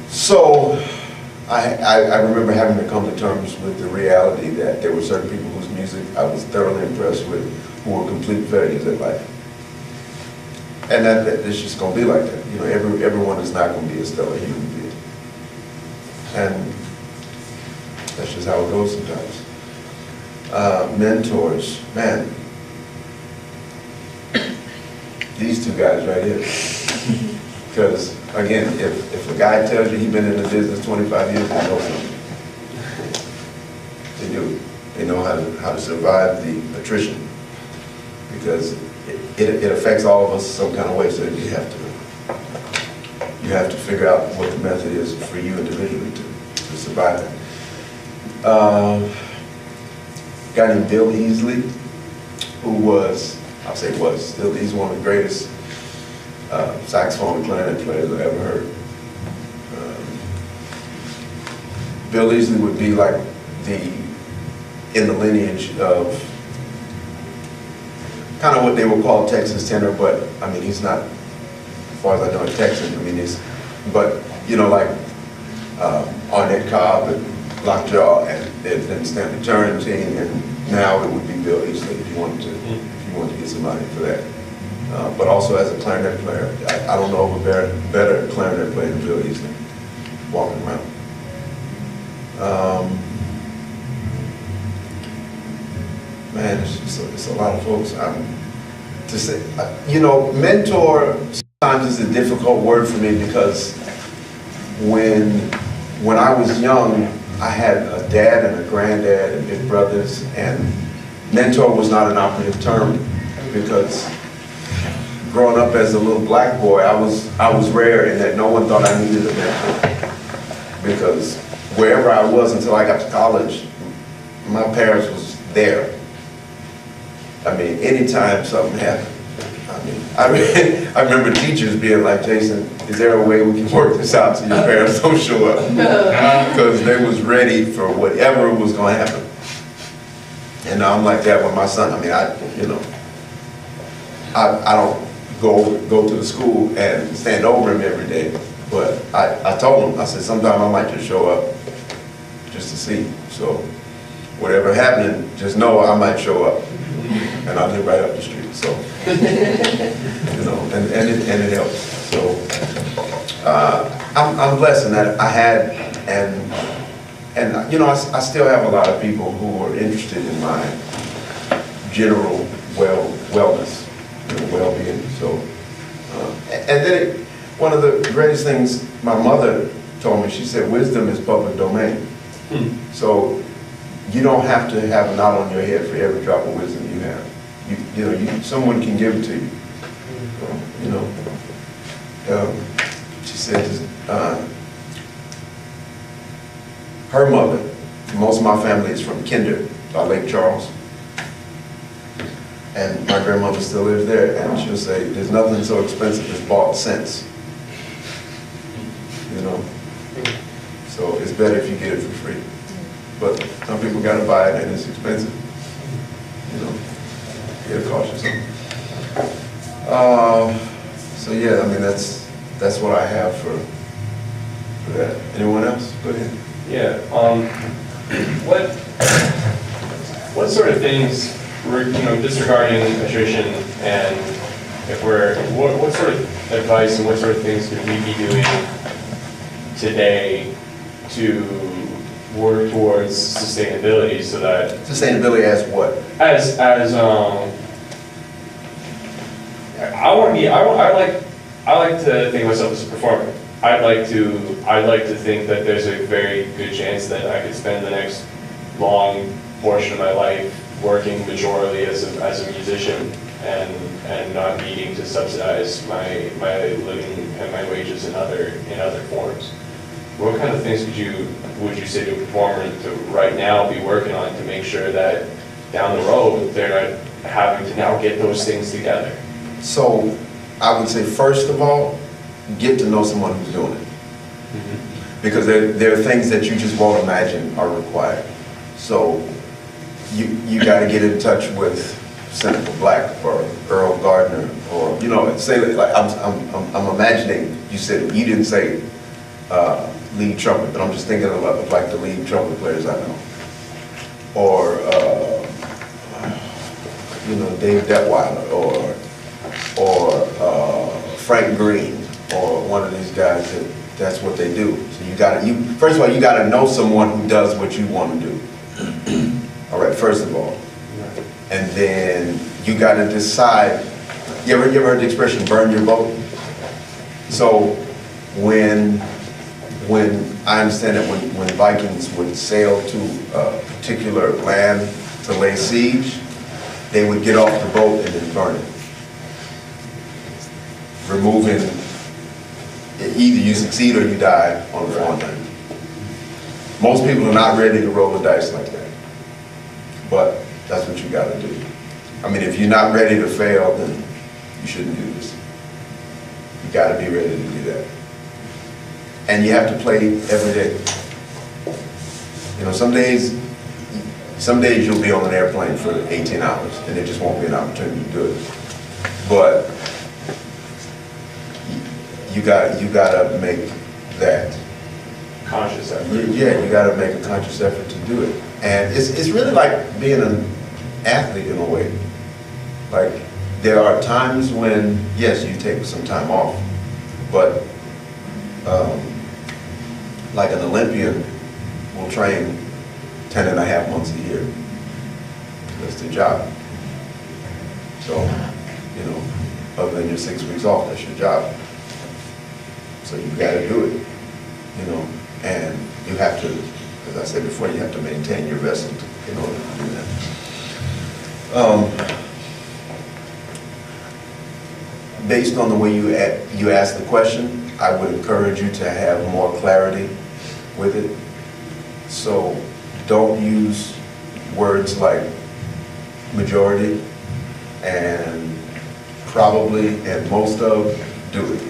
So I remember having to come to terms with the reality that there were certain people whose music I was thoroughly impressed with, who were complete failures in life. And that it's just going to be like that. You know, everyone is not going to be a stellar human being. And that's just how it goes sometimes. Mentors, man. These two guys right here. Because, again, if a guy tells you he's been in the business 25 years, they know something. They do. They know how to survive the attrition. Because it affects all of us some kind of way, so you have to figure out what the method is for you individually to survive it. A guy named Bill Easley, who he's one of the greatest saxophone and clarinet players I've ever heard. Bill Easley would be like in the lineage of kind of what they would call Texas tenor, but I mean, he's not, as far as I know, a Texan. I mean, but you know, like Arnett Cobb and Lockjaw and then Stanley Turrentine, and now it would be Bill Easley if you wanted to get somebody for that. But also as a clarinet player, I don't know of a better clarinet player than Bill Easley walking around. Man, it's a lot of folks. To say, you know, mentor sometimes is a difficult word for me because when I was young, I had a dad and a granddad and big brothers, and mentor was not an operative term because growing up as a little black boy, I was rare in that no one thought I needed a mentor because wherever I was until I got to college, my parents was there. I mean, anytime something happened, I remember teachers being like, Jason, is there a way we can work this out so your parents don't show up? Because they was ready for whatever was going to happen. And I'm like that with my son. I mean, I don't go to the school and stand over him every day, but I told him, I said, sometime I might just show up just to see. So whatever happening, just know I might show up. And I live right up the street, so you know, and it helps. So I'm blessed in that I had, and you know, I still have a lot of people who are interested in my general wellness, you know, well-being. So and then one of the greatest things my mother told me, she said, wisdom is public domain. So you don't have to have a knot on your head for every drop of wisdom you have. You know, someone can give it to you. You know, she said, her mother, most of my family is from Kinder, by Lake Charles. And my grandmother still lives there, and she'll say, there's nothing so expensive as bought sense. You know? So it's better if you get it for free. But some people gotta buy it and it's expensive. You know? It'll cost you something. So yeah, I mean, that's what I have for that. Anyone else? Go ahead. Yeah, what sort of things, disregarding attrition, and if what sort of advice and what sort of things could we be doing today to work towards sustainability so that... Sustainability as what? I like to think of myself as a performer. I'd like to think that there's a very good chance that I could spend the next long portion of my life working majorly as a musician and not needing to subsidize my living and my wages in other forms. What kind of things would you say to a performer to right now be working on to make sure that down the road they're not having to now get those things together? So I would say, first of all, get to know someone who's doing it. Because there are things that you just won't imagine are required. So you got to get in touch with Senator Black or Earl Gardner, or say like I'm imagining. You didn't say lead trumpet, but I'm just thinking of like the lead trumpet players I know, or Dave Detweiler, or Frank Green, or one of these guys that's what they do. So first of all, you got to know someone who does what you want to do. All right, first of all. And then you got to decide, you ever heard the expression, burn your boat? So when I understand that when Vikings would sail to a particular land to lay siege, they would get off the boat and then burn it. Removing, either you succeed or you die on the front end. Most people are not ready to roll the dice like that. But that's what you got to do. I mean, if you're not ready to fail, then you shouldn't do this. You got to be ready to do that. And you have to play every day. Some days you'll be on an airplane for 18 hours and there just won't be an opportunity to do it. But you got to make that Conscious effort. Yeah, you got to make a conscious effort to do it. And it's really like being an athlete in a way. Like, there are times when, yes, you take some time off, but like an Olympian will train 10 and a half months a year. That's their job. So, other than your 6 weeks off, that's your job. So you've got to do it, and you have to, as I said before, you have to maintain your vessel in order to do that. Based on the way you asked the question, I would encourage you to have more clarity with it. So don't use words like majority and probably and most of. Do it.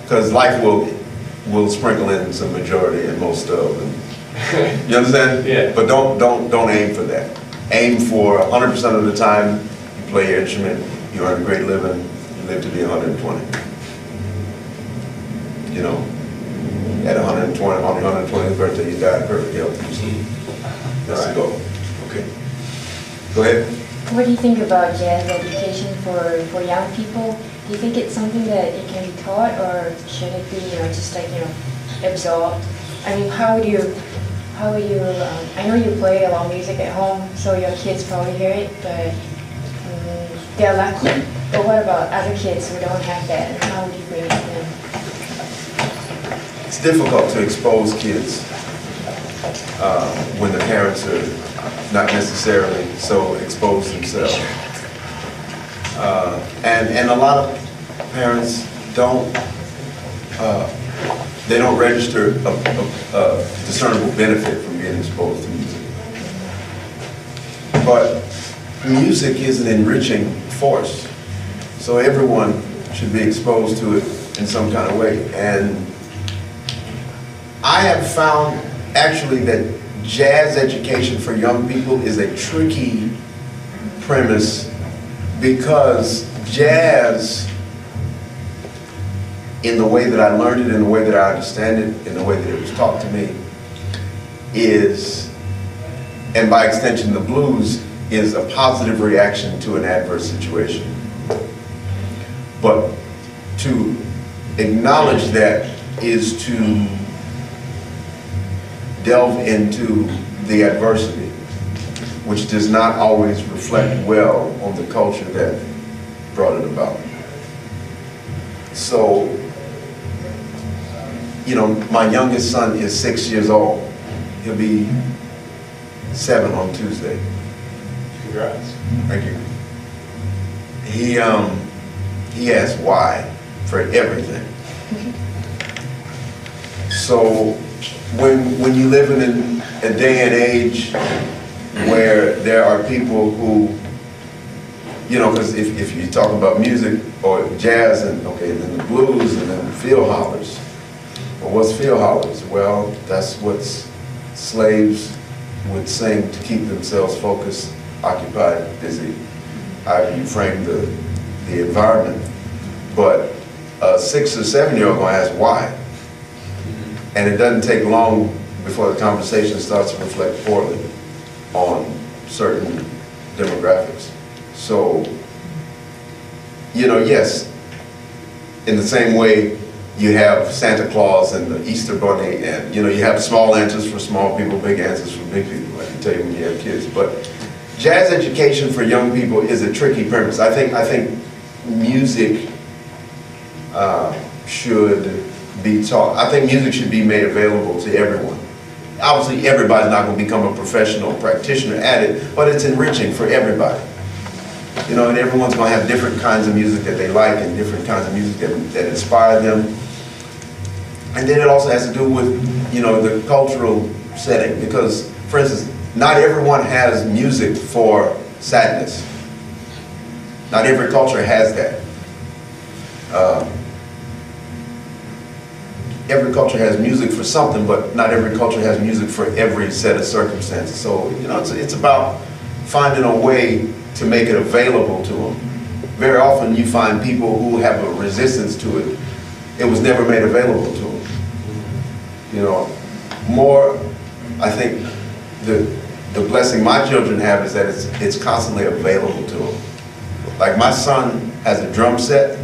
Because life will sprinkle in some majority and most of. And, you understand? Yeah. But don't aim for that. Aim for 100% of the time you play your instrument, you earn a great living, you live to be 120. At 120, on your 120th birthday, you die perfectly healthy. That's the goal. Okay. Go ahead. What do you think about jazz education for young people? Do you think it's something that it can be taught, or should it be, just like, absorbed? I mean, how would you, I know you play a lot of music at home, so your kids probably hear it, but they're lucky. But what about other kids who don't have that, and how would you bring it to them? It's difficult to expose kids when the parents are not necessarily so exposed themselves. And a lot of parents don't they don't register a discernible benefit from being exposed to music. But music is an enriching force, so everyone should be exposed to it in some kind of way. And I have found actually that jazz education for young people is a tricky premise, because jazz, in the way that I learned it, in the way that I understand it, in the way that it was taught to me, is, and by extension the blues, is a positive reaction to an adverse situation. But to acknowledge that is to delve into the adversity, which does not always reflect well on the culture that brought it about. So, you know, my youngest son is 6 years old. He'll be 7 on Tuesday. Congrats. Thank you. He asks why for everything. So when you live in a day and age where there are people who, you know, because if you talk about music or jazz, and okay, then the blues, and then field hollers. Well, what's field hollers? Well, that's what slaves would sing to keep themselves focused, occupied, busy, however you frame the environment. But a 6 or 7 year old gonna ask why. And it doesn't take long before the conversation starts to reflect poorly on certain demographics. So, you know, yes, in the same way you have Santa Claus and the Easter Bunny, and you know, you have small answers for small people, big answers for big people, I can tell you when you have kids. But jazz education for young people is a tricky premise. I think music should be taught. I think music should be made available to everyone. Obviously, everybody's not going to become a professional practitioner at it, but it's enriching for everybody. You know, and everyone's going to have different kinds of music that they like, and different kinds of music that inspire them. And then it also has to do with, you know, the cultural setting, because, for instance, not everyone has music for sadness. Not every culture has that. Every culture has music for something, but not every culture has music for every set of circumstances. So, you know, it's about finding a way to make it available to them. Very often you find people who have a resistance to it. It was never made available to them. You know, more, I think, the blessing my children have is that it's constantly available to them. Like my son has a drum set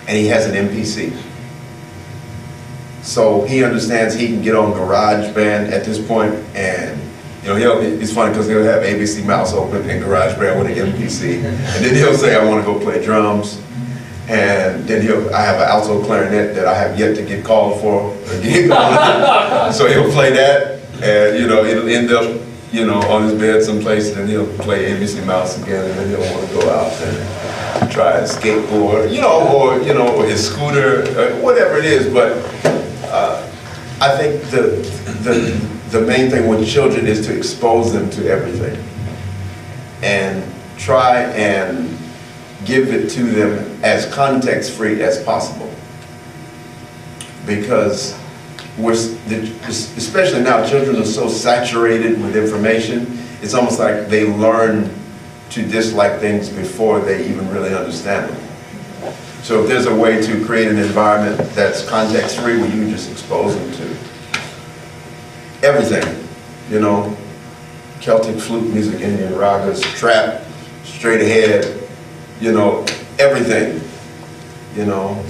and he has an MPC. So he understands he can get on GarageBand at this point, and you know, it's funny because he'll have ABC Mouse open and GarageBand with an MPC, and then he'll say, I want to go play drums, and then I have an alto clarinet that I have yet to get called for a gig on. So he'll play that, and you know, it'll end up, you know, on his bed someplace, and then he'll play ABC Mouse again, and then he'll want to go out and try a skateboard, you know, or his scooter, whatever it is. But I think the main thing with children is to expose them to everything and try and give it to them as context-free as possible. Because especially now, children are so saturated with information, it's almost like they learn to dislike things before they even really understand them. So if there's a way to create an environment that's context-free, where you just expose them to everything, you know, Celtic flute music, Indian ragas, trap, straight ahead, you know, everything, you know,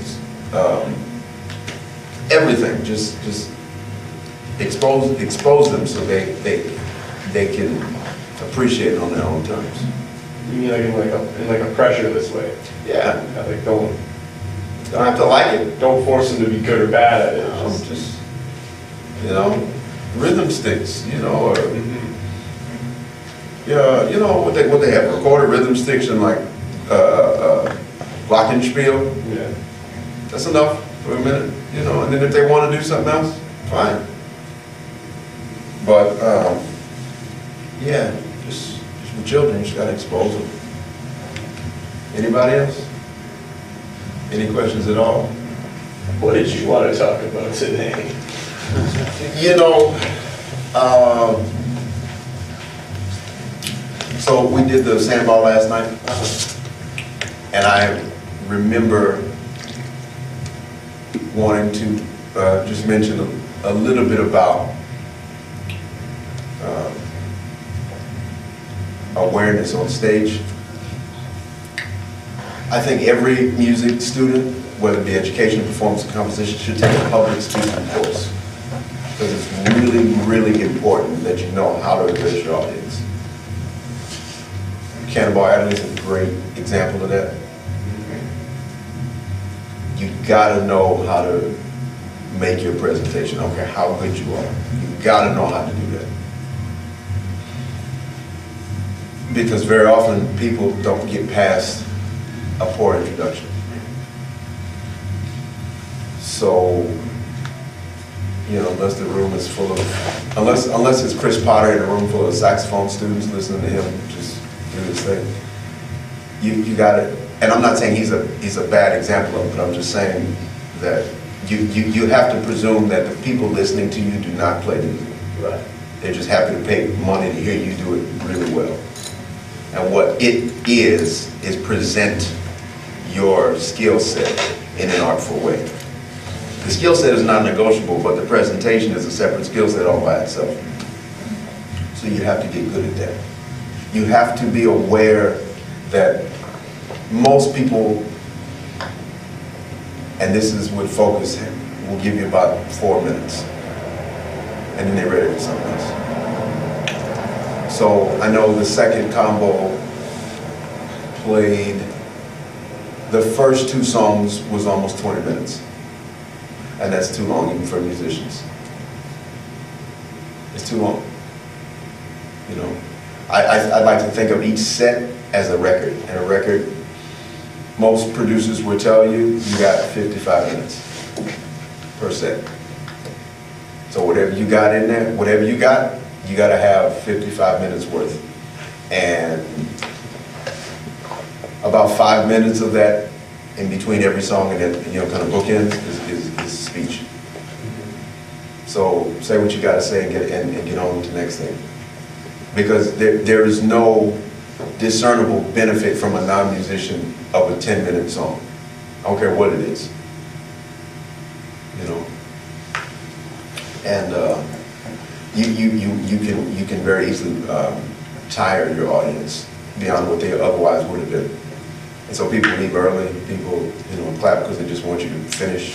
everything. Just expose them so they can appreciate it on their own terms. You mean like in a pressureless way? Yeah. Like don't have to like it. Don't force them to be good or bad at it. Just you know, rhythm sticks, you know, or yeah, you know what they have, recorded rhythm sticks and like glockenspiel. Yeah. That's enough. for a minute, you know, and then if they want to do something else, fine. But, yeah, just with children, you just gotta expose them. Anybody else? Any questions at all? What did you want to talk about today? You know, so we did the sandbar last night, and I remember wanting to just mention a little bit about awareness on stage. I think every music student, whether it be education, performance, or composition, should take a public speaking course. Because it's really, really important that you know how to address your audience. Cannonball Adderley is a great example of that. You gotta know how to make your presentation. I don't care how good you are. You gotta know how to do that. Because very often people don't get past a poor introduction. So, you know, unless the room is full of, unless it's Chris Potter in a room full of saxophone students listening to him just do his thing, you got it. And I'm not saying he's a bad example of it, but I'm just saying that you have to presume that the people listening to you do not play music. Right. They're just happy to pay money to hear you do it really well. And what it is present your skill set in an artful way. The skill set is non-negotiable, but the presentation is a separate skill set all by itself. So you have to get good at that. You have to be aware that most people, and this is with focus, will give you about 4 minutes, and then they're ready for something else. So I know the second combo played, the first 2 songs was almost 20 minutes. And that's too long even for musicians. It's too long. You know, I like to think of each set as a record. And a record, most producers will tell you, you got 55 minutes per set. So whatever you got in there, whatever you got to have 55 minutes worth. And about 5 minutes of that in between every song and then, you know, kind of bookends is speech. So say what you got to say and get on to the next thing. Because there is no discernible benefit from a non-musician of a 10-minute song. I don't care what it is. You know? And you can very easily tire your audience beyond what they otherwise would have been. And so people leave early, people, you know, clap because they just want you to finish.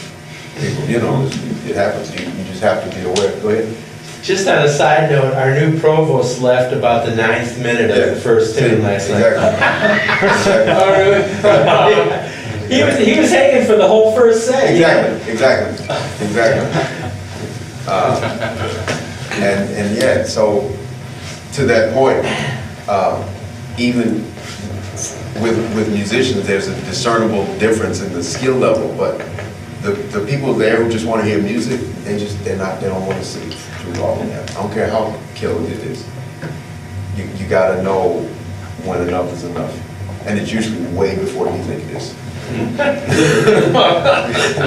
People, you know, it happens. You just have to be aware. Go ahead. Just on a side note, our new provost left about the 9th minute of the first tune last night. Exactly. Oh, really? He was hanging for the whole first set. Exactly. And yeah, so to that point, even with musicians, there's a discernible difference in the skill level, but the people there who just want to hear music, they don't want to sit through all of that. I don't care how killer it is. You got to know when enough is enough, and it's usually way before you think it is.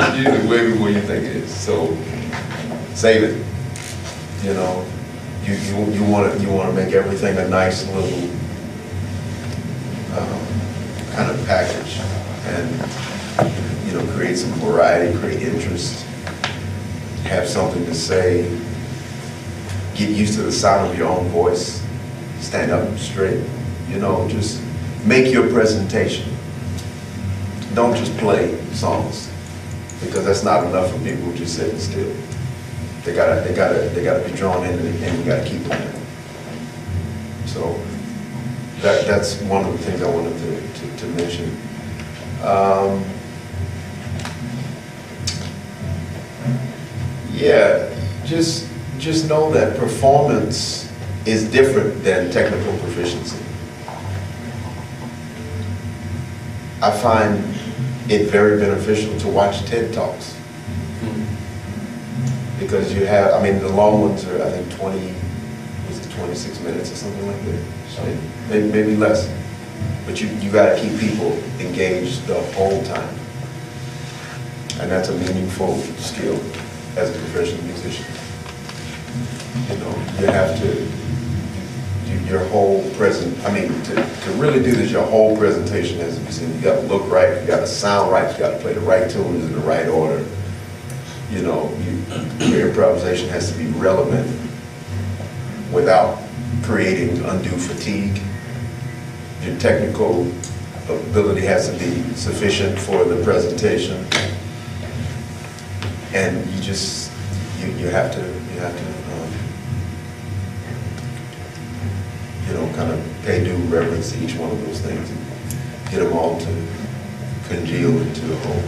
It's usually way before you think it is. So save it. You know, you want to make everything a nice little kind of package, and you know, create some variety, create interest, have something to say, get used to the sound of your own voice, stand up straight, you know, just make your presentation. Don't just play songs, because that's not enough for people who just sit still. They gotta be drawn in, and you gotta keep them there. So that's one of the things I wanted to mention. Yeah, just know that performance is different than technical proficiency. I find it very beneficial to watch TED Talks. because you have, I mean, the long ones are, I think, 26 minutes or something like that. Maybe less. But you gotta keep people engaged the whole time. And that's a meaningful skill as a professional musician. You know, you have to, your whole to really do this, your whole presentation has to be seen. You gotta look right, you gotta sound right, you gotta play the right tunes in the right order. You know, your improvisation has to be relevant without creating undue fatigue. Your technical ability has to be sufficient for the presentation. And you just, you have to you know, kind of pay due reverence to each one of those things and get them all to congeal into a whole,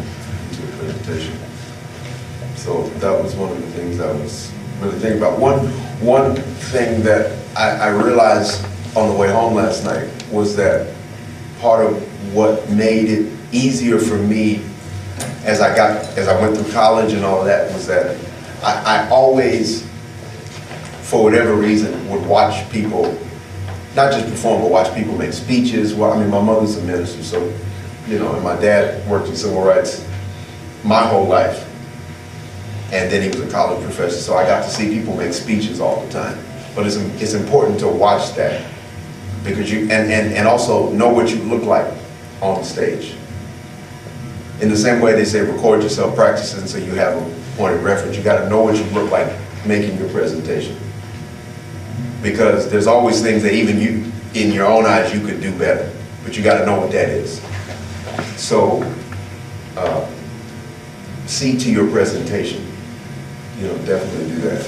into a presentation. So that was one of the things I was really thinking about. One thing that I realized on the way home last night was that part of what made it easier for me as I went through college and all of that was that I always, for whatever reason, would watch people, not just perform, but watch people make speeches. Well, I mean, my mother's a minister, so, you know, and my dad worked in civil rights my whole life. And then he was a college professor, so I got to see people make speeches all the time. But it's important to watch that, because you, and also know what you look like on the stage. In the same way they say record yourself practicing so you have a point of reference, you gotta know what you look like making your presentation. Because there's always things that even you, in your own eyes, you could do better, but you gotta know what that is. So, see to your presentation. You know, definitely do that.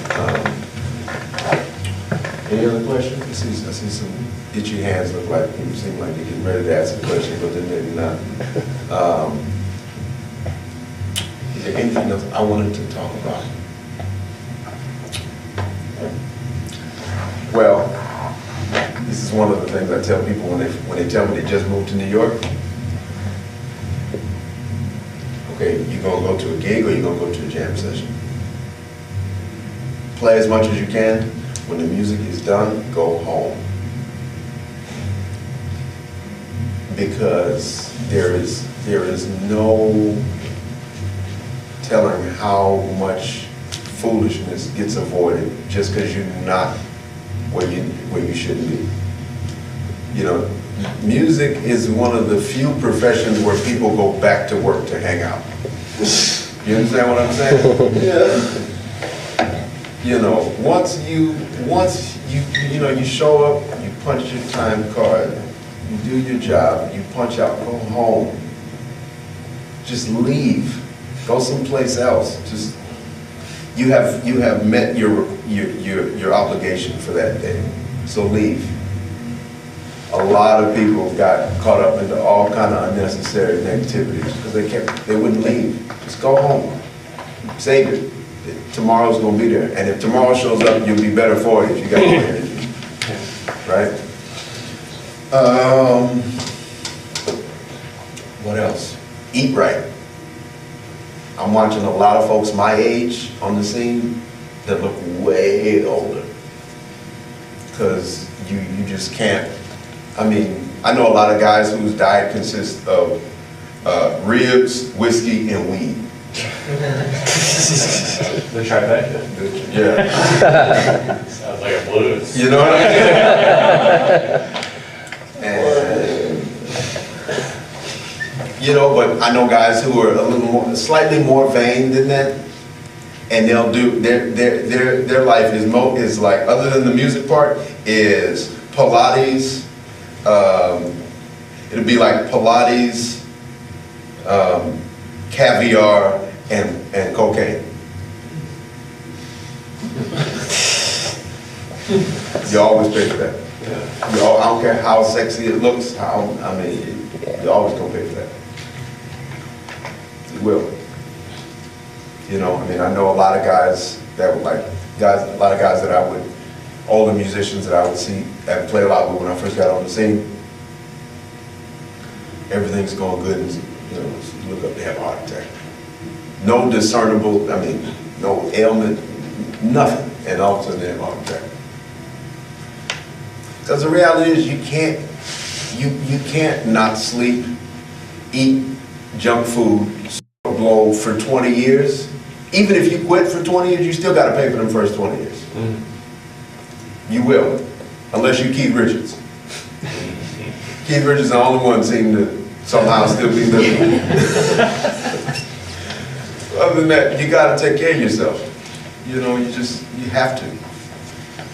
Any other questions? I see some itchy hands look like people seem like they're getting ready to ask a question, but then maybe not. Is there anything else I wanted to talk about? Well, this is one of the things I tell people when they tell me they just moved to New York. Okay, you gonna go to a gig or you gonna go to a jam session? Play as much as you can. When the music is done, go home. Because there is no telling how much foolishness gets avoided just because you're not where you shouldn't be. You know, music is one of the few professions where people go back to work to hang out. You understand what I'm saying? Yeah. You know, once you show up, you punch your time card, you do your job, you punch out, go home. Just leave. Go someplace else. Just you have met your obligation for that day. So leave. A lot of people got caught up into all kind of unnecessary negativities because they wouldn't leave. Just go home. Save it. Tomorrow's gonna be there. And if tomorrow shows up, you'll be better for it if you got more energy. Right? What else? Eat right. I'm watching a lot of folks my age on the scene that look way older. Because you just can't. I mean, I know a lot of guys whose diet consists of ribs, whiskey, and weed. The trifecta. Yeah. Sounds like a blues. You know what I mean? And, you know, but I know guys who are a little more, slightly more vain than that, and they'll do their life is like, other than the music part, is Pilates. It'll be like Pilates, caviar, and cocaine. You always pay for that. I don't care how sexy it looks. You always gonna pay for that. You will. You know, I mean, I know a lot of guys that would older musicians that I would see and play a lot with when I first got on the scene. Everything's going good, and you look up, they have a heart attack. No discernible, no ailment, nothing, and all of a sudden they have a heart attack. Because the reality is you can't not sleep, eat junk food, blow for 20 years. Even if you quit for 20 years, you still got to pay for them first 20 years. You will, unless you Keith Richards. Keith Richards is the only one seem to somehow still be living. Other than that, you got to take care of yourself. You know, you have to.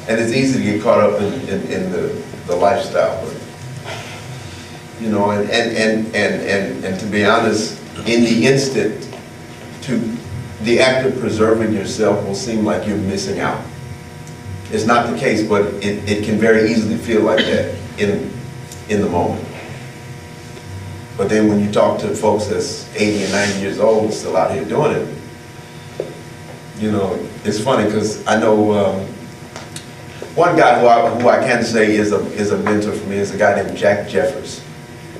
And it's easy to get caught up in the lifestyle. But, you know, and to be honest, in the instant, the act of preserving yourself will seem like you're missing out. It's not the case, but it can very easily feel like that in the moment. But then when you talk to folks that's 80 and 90 years old still out here doing it, you know, it's funny because I know one guy who I can say is a mentor for me is a guy named Jack Jeffers.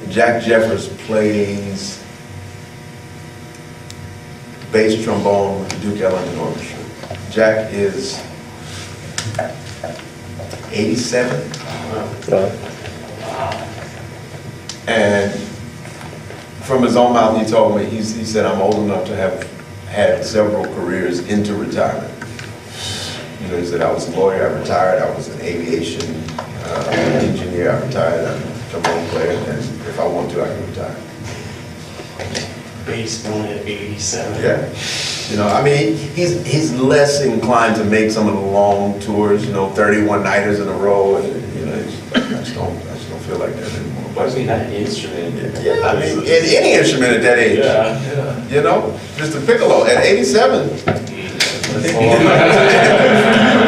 Jack Jeffers plays bass trombone with the Duke Ellington Orchestra. Jack is 87. And from his own mouth, he told me, he said, I'm old enough to have had several careers into retirement. You know, he said, I was a lawyer, I retired, I was an aviation engineer, I retired, I'm a trombone player, and if I want to, I can retire. Baseball at 87. Yeah. You know, I mean, he's less inclined to make some of the long tours, you know, 31 nighters in a row, and, you know, I just don't feel like that anymore. I mean, that instrument. Yeah, I mean, any instrument at that age. Yeah. You know, just a piccolo at 87.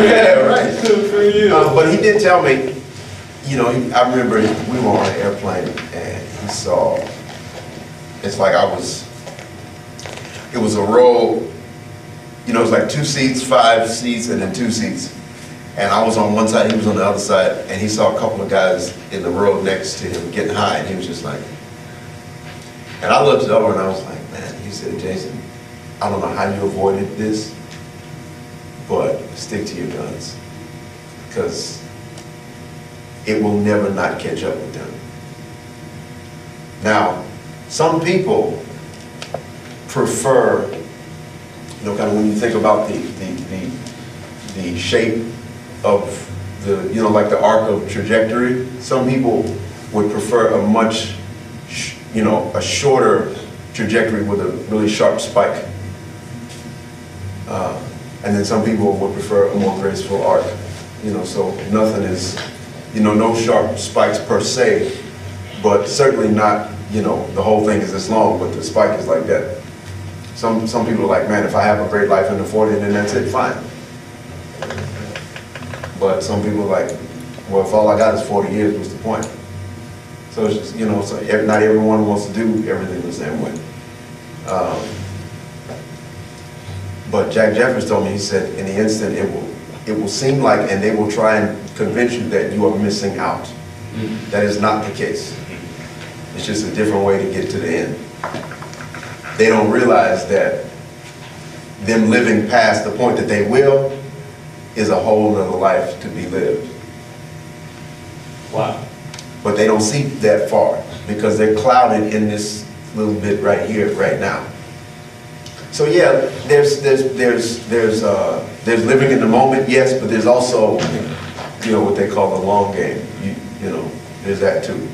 Yeah, right. Good for you. But he did tell me, you know, I remember we were on an airplane and he saw, it's like it was a row, you know, it was like 2 seats, 5 seats, and then 2 seats. And I was on one side, he was on the other side, and he saw a couple of guys in the row next to him getting high, and he was just like, and I looked over and I was like, man, he said, Jason, I don't know how you avoided this, but stick to your guns, because it will never not catch up with them. Now, some people prefer, you know, kind of when you think about the shape of the, you know, like the arc of trajectory, some people would prefer a much, you know, a shorter trajectory with a really sharp spike. And then some people would prefer a more graceful arc. You know, so nothing is, you know, no sharp spikes per se, but certainly not, you know, the whole thing is this long, but the spike is like that. Some people are like, man, if I have a great life in the 40 and then that's it, fine. But some people are like, well, if all I got is 40 years, what's the point? So it's just, you know, so not everyone wants to do everything the same way. But Jack Jeffers told me, he said, in the instant, it will seem like, and they will try and convince you that you are missing out. That is not the case. It's just a different way to get to the end. They don't realize that them living past the point that they will is a whole other life to be lived. Wow. But they don't see that far because they're clouded in this little bit right here, right now. So yeah, there's living in the moment, yes, but there's also, you know, what they call the long game. You know, there's that too.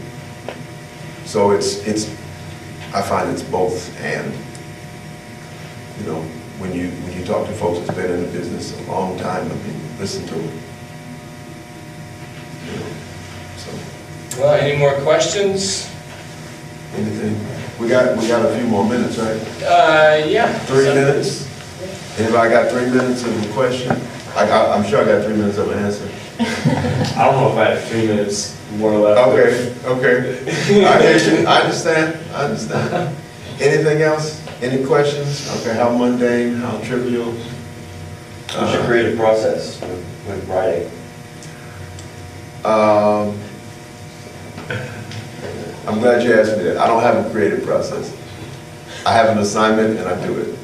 So I find it's both, and you know, when you talk to folks that's been in the business a long time, I mean, listen to them. You know, so. Well, any more questions? Anything? We got a few more minutes, right? Yeah. 3 minutes. Anybody got 3 minutes of a question? I'm sure I got 3 minutes of an answer. I don't know if I have 3 minutes more left. Okay. I hear you. I understand. Anything else? Any questions? Okay, how mundane, how trivial? What's your creative process with writing? I'm glad you asked me that. I don't have a creative process. I have an assignment and I do it.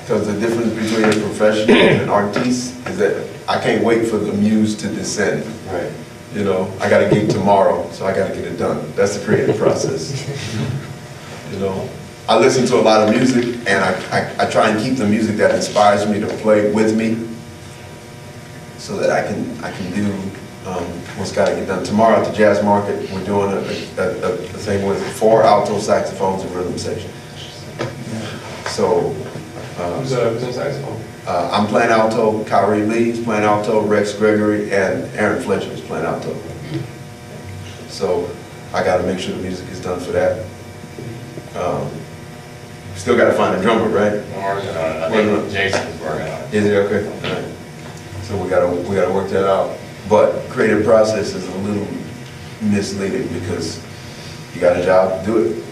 Because the difference between a professional and an artiste is that I can't wait for the muse to descend. Right. You know, I got a gig tomorrow, so I got to get it done. That's the creative process. You know, I listen to a lot of music, and I try and keep the music that inspires me to play with me, so that I can do what's got to get done. Tomorrow at the Jazz Market, we're doing a thing with 4 alto saxophones and rhythm section. So. Who's in saxophone? I'm playing alto, Kyrie Lee's playing alto, Rex Gregory, and Aaron Fletcher is playing alto. So I got to make sure the music is done for that. Still got to find a drummer, right? We're working on it. I think Jason's working on it. Is it okay? All right. So we gotta work that out. But creative process is a little misleading because you got a job to do it.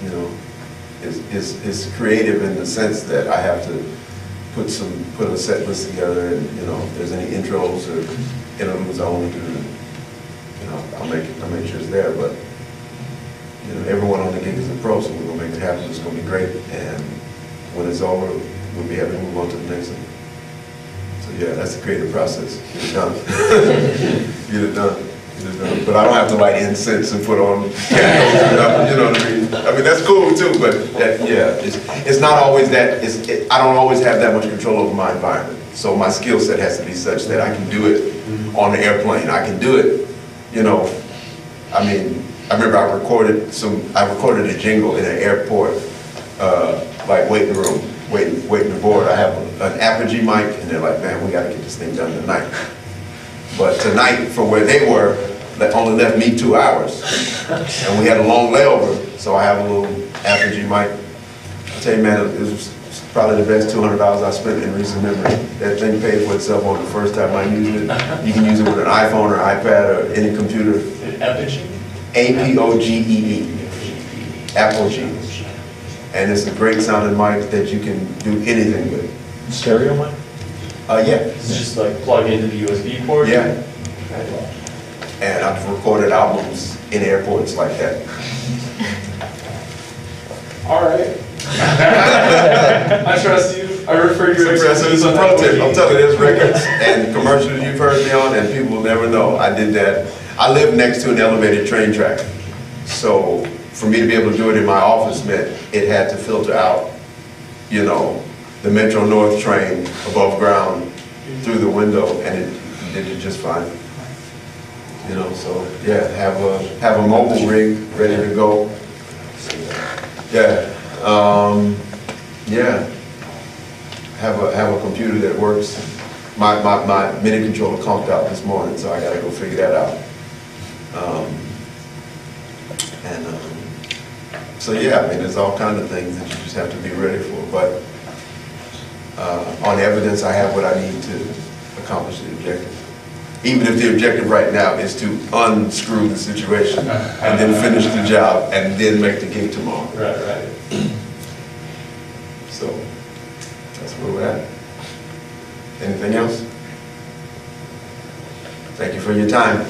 You know, it's creative in the sense that I have to put a set list together, and you know, if there's any intros or interludes I want to do, you know, I'll make sure it's there. But you know, everyone on the gig is a pro, so we're gonna make it happen. It's gonna be great, and when it's over, we'll be happy to move on to the next one. So yeah, that's the creative process. Get it done. Get it done. Get it done. But I don't have to light incense and put on candles. You know what I mean? I mean, that's cool too, but that, yeah, it's not always that. I don't always have that much control over my environment. So my skill set has to be such that I can do it on the airplane. I can do it, you know. I mean, I remember I recorded a jingle in an airport, like waiting room, waiting to board. I have an Apogee mic, and they're like, man, we gotta get this thing done tonight. But tonight, from where they were, that only left me 2 hours. And we had a long layover, so I have a little Apogee mic. I tell you, man, it was probably the best $200 I spent in recent memory. That thing paid for itself on the first time I used it. You can use it with an iPhone or iPad or any computer. Apogee? Apogee. Apogee. And it's a great sounding mic that you can do anything with. Stereo mic? Yeah. It's just like plug into the USB port? Yeah. And I've recorded albums in airports like that. All right. I trust you. I refer your It's expertise a on pro that. tip. I'm telling you, there's records and commercials you've heard me on, and people will never know I did that. I live next to an elevated train track. So for me to be able to do it in my office meant it had to filter out, you know, the Metro North train above ground through the window, and it did it just fine. You know, so yeah, have a mobile rig ready to go. Yeah, yeah. Have a computer that works. My MIDI controller conked out this morning, so I gotta go figure that out. So yeah, I mean, there's all kinds of things that you just have to be ready for. But on evidence, I have what I need to accomplish the objective. Even if the objective right now is to unscrew the situation and then finish the job and then make the gig tomorrow. Right. So that's where we're at. Anything else? Thank you for your time.